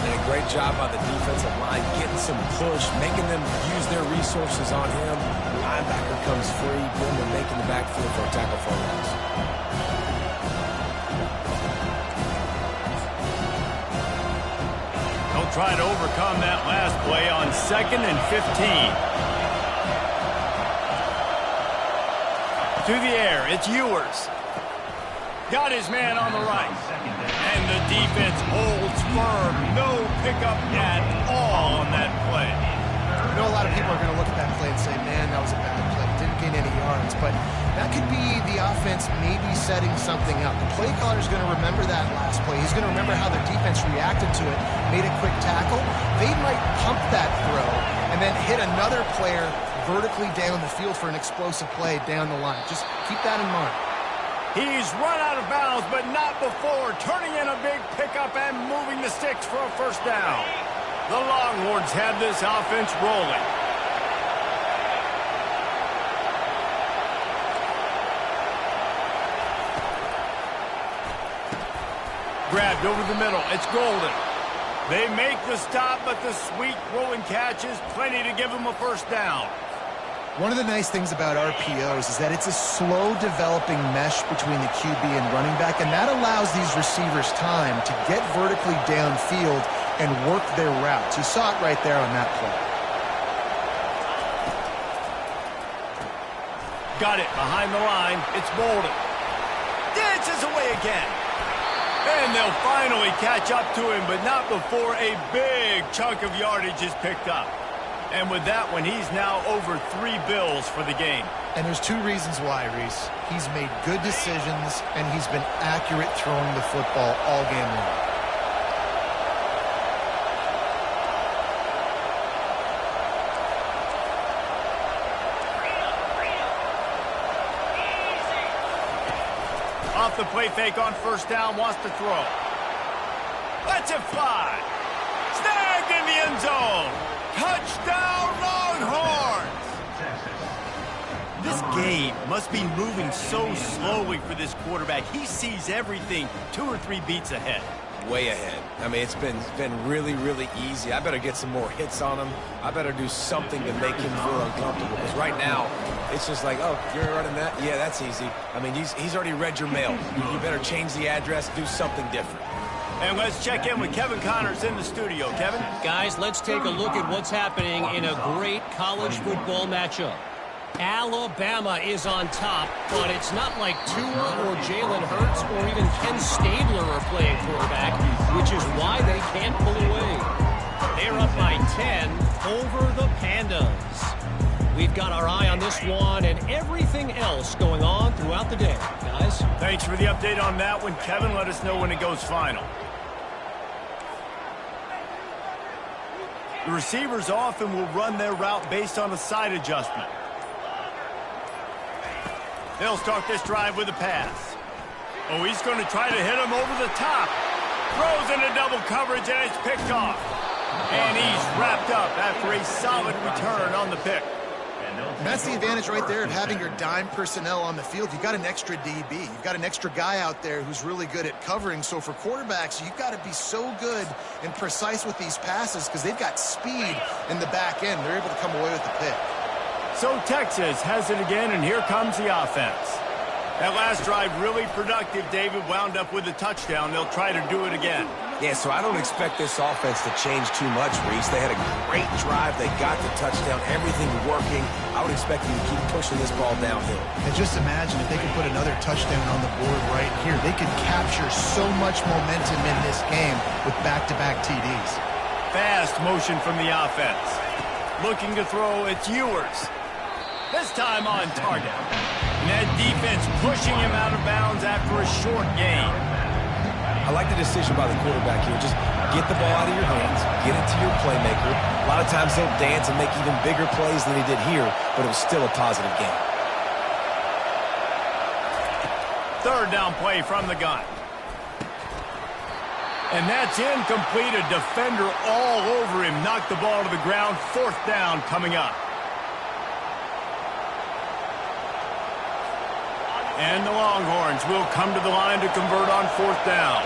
And a great job by the defensive line, getting some push, making them use their resources on him. The linebacker comes free, boom, and making the backfield for a tackle for a loss. They'll try to overcome that last play on 2nd and 15. To the air, it's Ewers. Got his man on the right. And the defense holds firm. No pickup at all on that play. I know a lot of people are going to look at that play and say, man, that was a bad play. Didn't gain any yards. But that could be the offense maybe setting something up. The play caller is going to remember that last play. He's going to remember how the defense reacted to it, made a quick tackle. They might pump that throw and then hit another player vertically down the field for an explosive play down the line. Just keep that in mind. He's run out of bounds, but not before turning in a big pickup and moving the sticks for a first down. The Longhorns have this offense rolling. Grabbed over the middle. It's Golden. They make the stop, but the sweet rolling catch is plenty to give them a first down. One of the nice things about RPOs is that it's a slow developing mesh between the QB and running back, and that allows these receivers time to get vertically downfield and work their routes. You saw it right there on that play. Got it behind the line. It's Bolden. Dances away again. And they'll finally catch up to him, but not before a big chunk of yardage is picked up. And with that one, he's now over 3 bills for the game. And there's 2 reasons why, Reese. He's made good decisions, and he's been accurate throwing the football all game long. Off the play fake on first down, wants to throw. Lets it fly. Snagged in the end zone. Touchdown, Longhorns! This game must be moving so slowly for this quarterback. He sees everything 2 or 3 beats ahead. Way ahead. I mean, it's been really, really easy. I better get some more hits on him. I better do something to make him feel uncomfortable. Because right now, it's just like, oh, you're running that? Yeah, that's easy. I mean, he's already read your mail. You better change the address, do something different. And let's check in with Kevin Connors in the studio. Kevin? Guys, let's take a look at what's happening in a great college football matchup. Alabama is on top, but it's not like Tua or Jalen Hurts or even Ken Stabler are playing quarterback, which is why they can't pull away. They're up by 10 over the Pandas. We've got our eye on this one and everything else going on throughout the day. Guys? Thanks for the update on that one, Kevin. Let us know when it goes final. The receivers often will run their route based on a side adjustment. They'll start this drive with a pass. Oh, he's going to try to hit him over the top. Throws into double coverage, and it's picked off. And he's wrapped up after a solid return on the pick. And that's the advantage right there of having your dime personnel on the field. You've got an extra DB. You've got an extra guy out there who's really good at covering. So for quarterbacks, you've got to be so good and precise with these passes because they've got speed in the back end. They're able to come away with the pick. So Texas has it again, and here comes the offense. That last drive really productive. David wound up with a touchdown. They'll try to do it again. Yeah, so I don't expect this offense to change too much, Reese. They had a great drive. They got the touchdown. Everything working. I would expect them to keep pushing this ball downhill. And just imagine if they could put another touchdown on the board right here. They could capture so much momentum in this game with back-to-back TDs. Fast motion from the offense. Looking to throw, it's Ewers. This time on target. And that defense pushing him out of bounds after a short gain. I like the decision by the quarterback here. Just get the ball out of your hands, get it to your playmaker. A lot of times he'll dance and make even bigger plays than he did here, but it was still a positive game. Third down play from the gun. And that's incomplete. A defender all over him. Knocked the ball to the ground. Fourth down coming up. And the Longhorns will come to the line to convert on fourth down.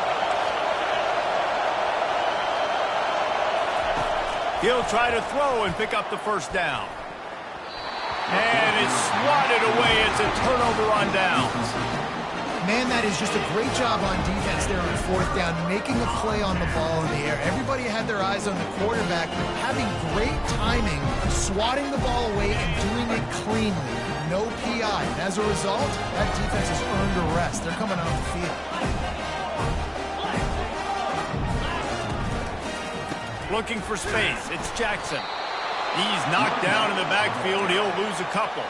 He'll try to throw and pick up the first down. And it's swatted away. It's a turnover on downs. Man, that is just a great job on defense there on fourth down, making a play on the ball in the air. Everybody had their eyes on the quarterback, having great timing, swatting the ball away and doing it cleanly. No PI. And as a result, that defense has earned a rest. They're coming on the field. Looking for space. It's Jackson. He's knocked down in the backfield. He'll lose a couple.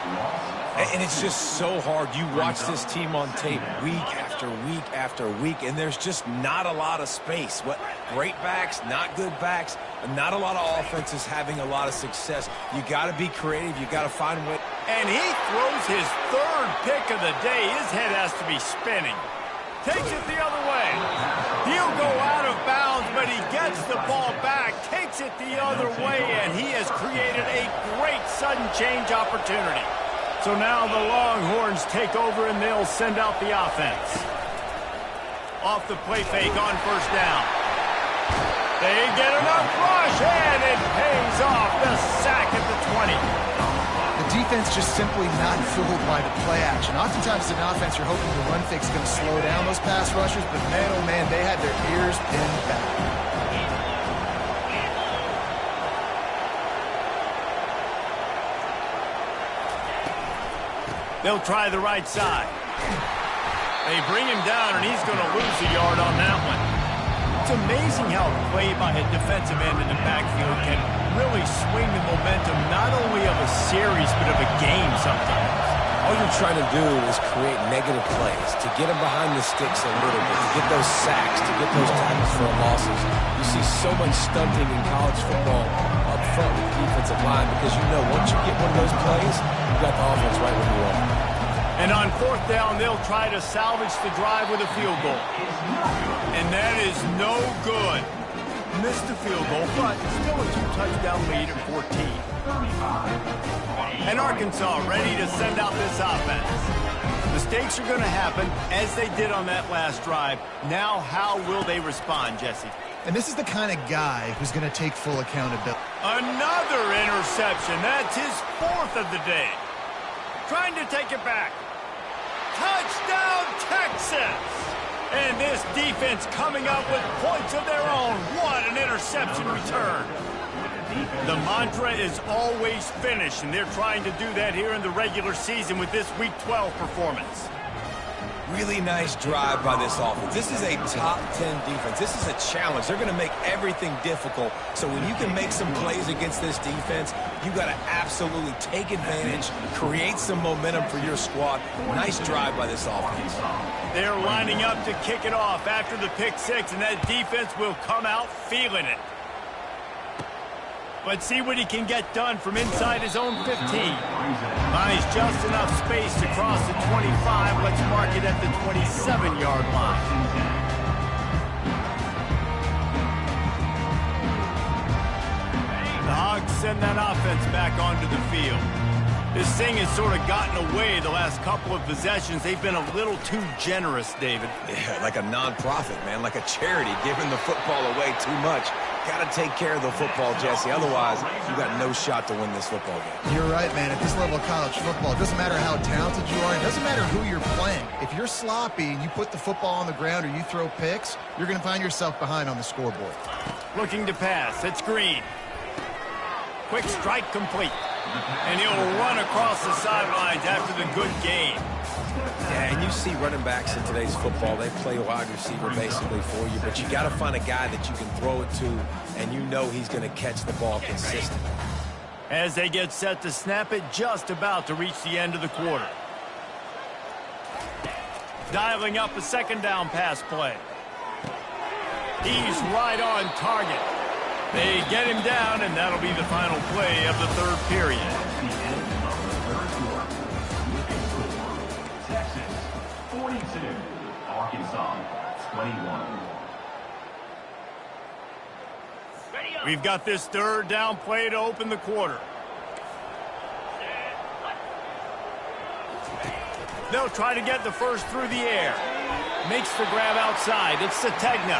And it's just so hard. You watch this team on tape week after week after week, and there's just not a lot of space. What great backs, not good backs, not a lot of offenses having a lot of success. You got to be creative. You got to find a way. And he throws his third pick of the day. His head has to be spinning. Takes it the other way. He'll go out of bounds, but he gets the ball back, takes it the other way, and he has created a great sudden change opportunity. So now the Longhorns take over, and they'll send out the offense. Off the play fake on first down. They get enough rush, and it pays off. The sack at the 20. The defense just simply not fooled by the play action. Oftentimes, as an offense, you're hoping the run fake is going to slow down those pass rushers, but man, oh man, they had their ears pinned back. They'll try the right side. They bring him down, and he's going to lose a yard on that one. It's amazing how a play by a defensive end in the backfield can really swing the momentum not only of a series, but of a game sometimes. All you're trying to do is create negative plays, to get them behind the sticks a little bit, to get those sacks, to get those tackles for losses. You see so much stunting in college football up front with the defensive line because you know once you get one of those plays, you've got the offense right where you want. And on fourth down, they'll try to salvage the drive with a field goal. And that is no good. Missed the field goal, but still a two-touchdown lead at 14. And Arkansas ready to send out this offense. Mistakes are going to happen, as they did on that last drive. Now, how will they respond, Jesse? And this is the kind of guy who's going to take full accountability. Another interception. That's his fourth of the day. Trying to take it back. Touchdown, Texas! And this defense coming up with points of their own. What an interception return. The mantra is always finish, and they're trying to do that here in the regular season with this Week 12 performance. Really nice drive by this offense. This is a top 10 defense. This is a challenge. They're going to make everything difficult. So when you can make some plays against this defense, you got to absolutely take advantage, create some momentum for your squad. Nice drive by this offense. They're lining up to kick it off after the pick six, and that defense will come out feeling it. Let's see what he can get done from inside his own 15. Finds just enough space to cross the 25. Let's mark it at the 27-yard line. The Hogs send that offense back onto the field. This thing has sort of gotten away the last couple of possessions. They've been a little too generous, David. Yeah, like a non-profit, man, like a charity, giving the football away too much. Got to take care of the football, Jesse. Otherwise, you got no shot to win this football game. You're right, man. At this level of college football, it doesn't matter how talented you are. It doesn't matter who you're playing. If you're sloppy and you put the football on the ground or you throw picks, you're going to find yourself behind on the scoreboard. Looking to pass. It's Green. Quick strike complete. And he'll run across the sidelines after the good game. Yeah, and you see running backs in today's football, they play wide receiver basically for you, but you got to find a guy that you can throw it to, and you know he's going to catch the ball consistently. As they get set to snap it, just about to reach the end of the quarter. Dialing up a second down pass play. He's right on target. They get him down, and that'll be the final play of the third period. Texas, 42. Arkansas, 21. We've got this third down play to open the quarter. They'll try to get the first through the air. Makes the grab outside. It's Sategna.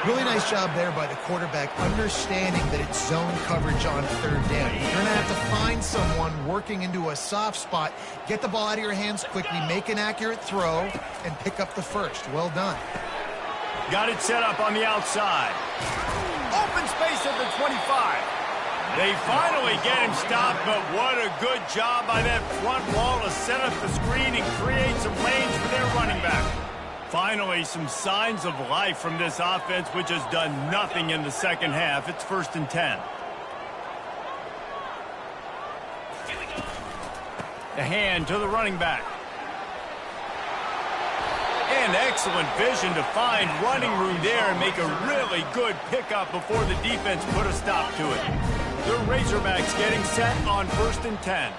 Really nice job there by the quarterback, understanding that it's zone coverage on third down. You're going to have to find someone working into a soft spot, get the ball out of your hands quickly, make an accurate throw, and pick up the first. Well done. Got it set up on the outside. Open space at the 25. They finally get him stopped, but what a good job by that front wall to set up the screen and create some lanes for their running back. Finally, some signs of life from this offense, which has done nothing in the second half. It's 1st and 10. The hand to the running back. And excellent vision to find running room there and make a really good pickup before the defense put a stop to it. The Razorbacks getting set on 1st and 10.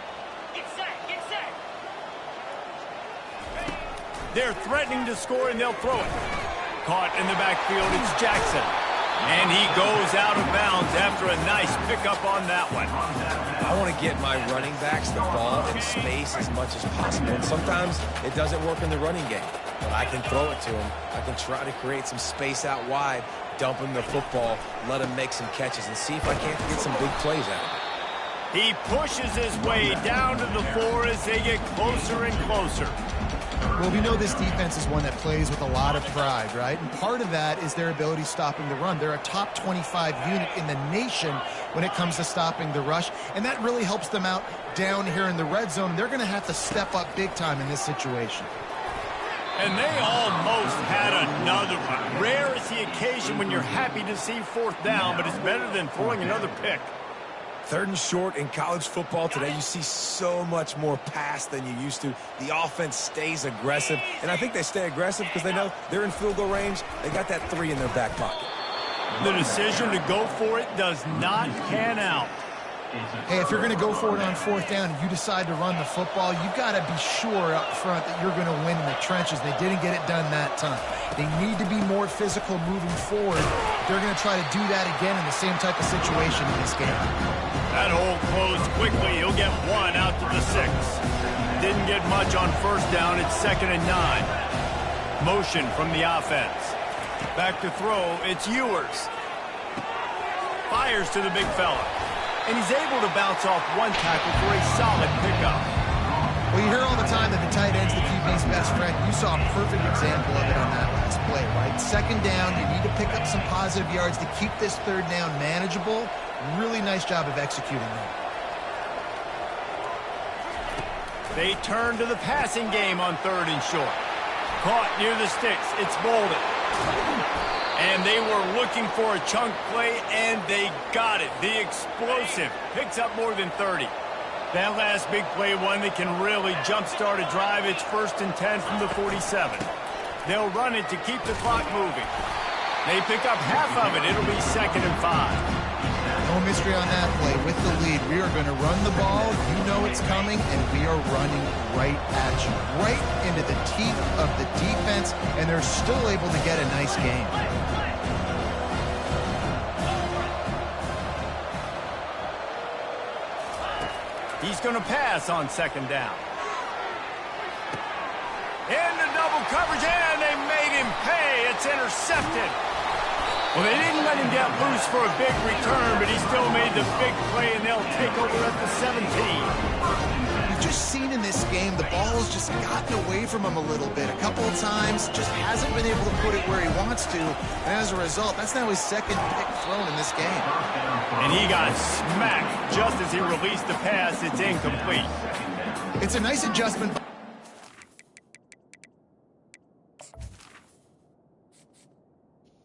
They're threatening to score, and they'll throw it. Caught in the backfield, it's Jackson. And he goes out of bounds after a nice pickup on that one. I want to get my running backs the ball in space as much as possible. And sometimes it doesn't work in the running game, but I can throw it to him. I can try to create some space out wide, dump him the football, let him make some catches, and see if I can't get some big plays out of him. He pushes his way down to the 4 as they get closer and closer. Well, we know this defense is one that plays with a lot of pride, right? And part of that is their ability stopping the run. They're a top 25 unit in the nation when it comes to stopping the rush, and that really helps them out down here in the red zone. They're going to have to step up big time in this situation. And they almost had another one. Rare is the occasion when you're happy to see 4th down, but it's better than throwing another pick. 3rd and short in college football today. You see so much more pass than you used to. The offense stays aggressive, and I think they stay aggressive because they know they're in field goal range. They got that 3 in their back pocket. The decision to go for it does not pan out. Hey, if you're going to go for it on 4th down and you decide to run the football, you've got to be sure up front that you're going to win in the trenches. They didn't get it done that time. They need to be more physical moving forward. They're going to try to do that again in the same type of situation in this game. That hole closed quickly. He'll get 1 out to the 6. Didn't get much on 1st down. It's 2nd and 9. Motion from the offense. Back to throw. It's Ewers. Fires to the big fella. And he's able to bounce off 1 tackle for a solid pickup. Well, you hear all the time that the tight end's the QB's best friend. You saw a perfect example of it on that last play, right? 2nd down, you need to pick up some positive yards to keep this 3rd down manageable. Really nice job of executing that. They turn to the passing game on 3rd and short. Caught near the sticks. It's Bolden. And they were looking for a chunk play, and they got it. The explosive picks up more than 30. That last big play, one that can really jumpstart a drive. It's 1st and 10 from the 47. They'll run it to keep the clock moving. They pick up half of it. It'll be 2nd and 5. No mystery on that play. With the lead, we are going to run the ball. You know it's coming, and we are running right at you. Right into the teeth of the defense, and they're still able to get a nice game. He's going to pass on 2nd down. Into double coverage, and they made him pay. It's intercepted. Well, they didn't let him get loose for a big return, but he still made the big play, and they'll take over at the 17. You've just seen in this game, the ball has just gotten away from him a little bit. A couple of times, just hasn't been able to put it where he wants to. And as a result, that's now his 2nd pick thrown in this game. And he got smacked just as he released the pass. It's incomplete. It's a nice adjustment.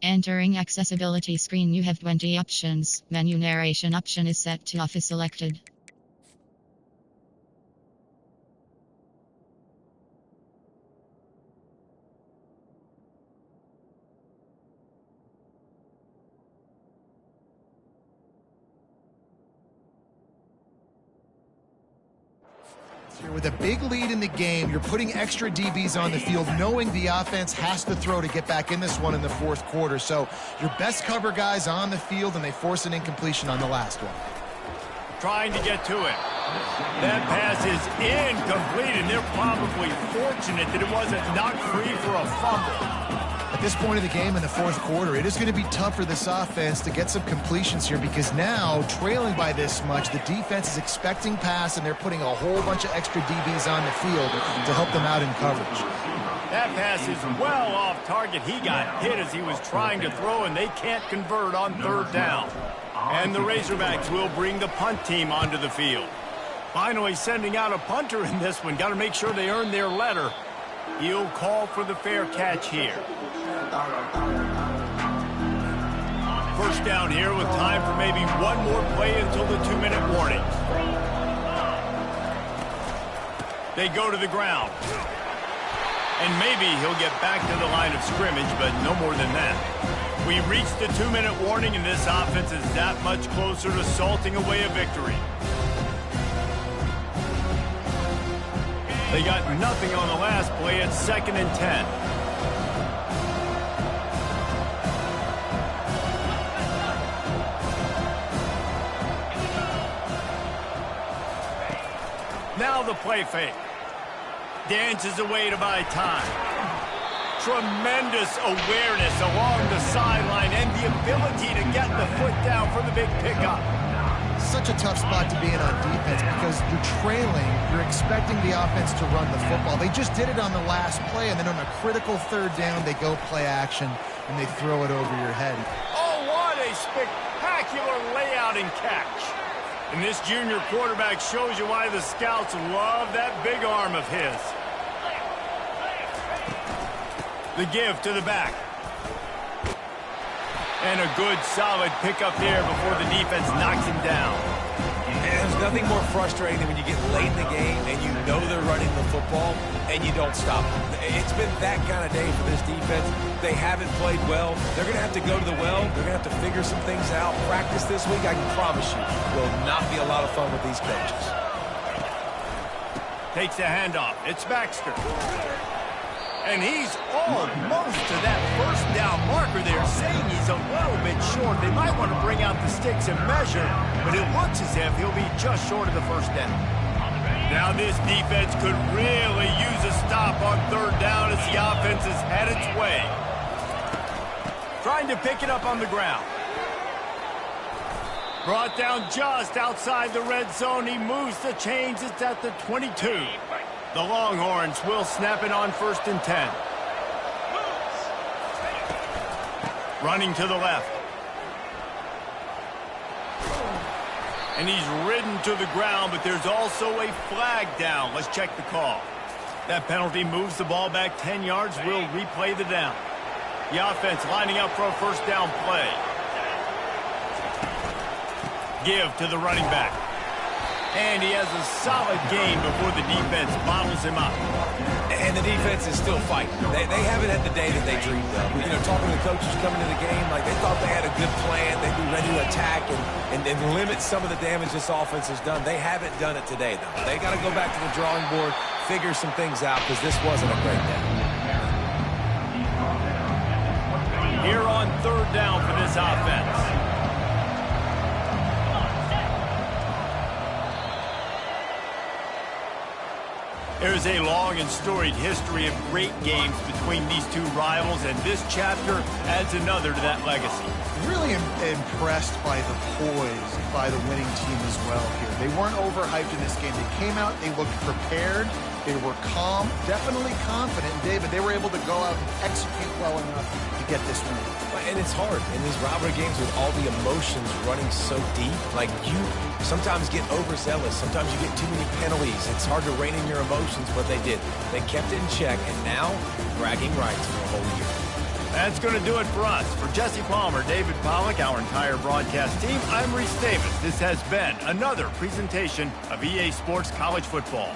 Entering accessibility screen, you have 20 options. Menu narration option is set to off is selected. With a big lead in the game, you're putting extra DBs on the field, knowing the offense has to throw to get back in this one in the 4th quarter. So your best cover guys on the field, and they force an incompletion on the last one. Trying to get to it. That pass is incomplete, and they're probably fortunate that it wasn't knocked free for a fumble. At this point of the game in the 4th quarter, it is going to be tough for this offense to get some completions here, because now, trailing by this much, the defense is expecting pass, and they're putting a whole bunch of extra DBs on the field to help them out in coverage. That pass is well off target. He got hit as he was trying to throw, and they can't convert on 3rd down. And the Razorbacks will bring the punt team onto the field. Finally sending out a punter in this one. Got to make sure they earn their letter. He'll call for the fair catch here. 1st down here with time for maybe one more play until the 2-minute warning. They go to the ground. And maybe he'll get back to the line of scrimmage, but no more than that. We reached the 2-minute warning, and this offense is that much closer to salting away a victory. They got nothing on the last play. It's 2nd and 10. Now the play fake. Dances away to buy time. Tremendous awareness along the sideline and the ability to get the foot down for the big pickup. Such a tough spot to be in on defense, because you're trailing, you're expecting the offense to run the football. They just did it on the last play, and then on a critical 3rd down, they go play action, and they throw it over your head. Oh, what a spectacular layout and catch. And this junior quarterback shows you why the scouts love that big arm of his. The give to the back. And a good, solid pickup there before the defense knocks him down. And there's nothing more frustrating than when you get late in the game and you know know they're running the football, and you don't stop them. It's been that kind of day for this defense. They haven't played well. They're going to have to go to the well. They're going to have to figure some things out. Practice this week, I can promise you, will not be a lot of fun with these coaches. Takes the handoff. It's Baxter. And he's almost to that first down marker there, saying he's a little bit short. They might want to bring out the sticks and measure, but it looks as if he'll be just short of the first down. Now this defense could really use a stop on third down as the offense has had its way. Trying to pick it up on the ground. Brought down just outside the red zone. He moves the chains. It's at the 22. The Longhorns will snap it on 1st and 10. Running to the left. And he's ridden to the ground, but there's also a flag down. Let's check the call. That penalty moves the ball back 10 yards. We'll replay the down. The offense lining up for a first down play. Give to the running back. And he has a solid game before the defense bottles him up. And the defense is still fighting. They haven't had the day that they dreamed of. You know, talking to the coaches coming to the game, like they thought they had a good plan. They'd be ready to attack and limit some of the damage this offense has done. They haven't done it today, though. They got to go back to the drawing board, figure some things out, because this wasn't a great day. Here on third down for this offense. There's a long and storied history of great games between these two rivals, and this chapter adds another to that legacy. Really impressed by the poise by the winning team as well here. They weren't overhyped in this game. They came out, they looked prepared, they were calm, definitely confident. And David, they were able to go out and execute well enough to get this win. And it's hard in these rivalry games with all the emotions running so deep. Like, you sometimes get overzealous. Sometimes you get too many penalties. It's hard to rein in your emotions, but they did. They kept it in check, and now bragging rights for a whole year. That's going to do it for us. For Jesse Palmer, David Pollack, our entire broadcast team, I'm Reese Davis. This has been another presentation of EA Sports College Football.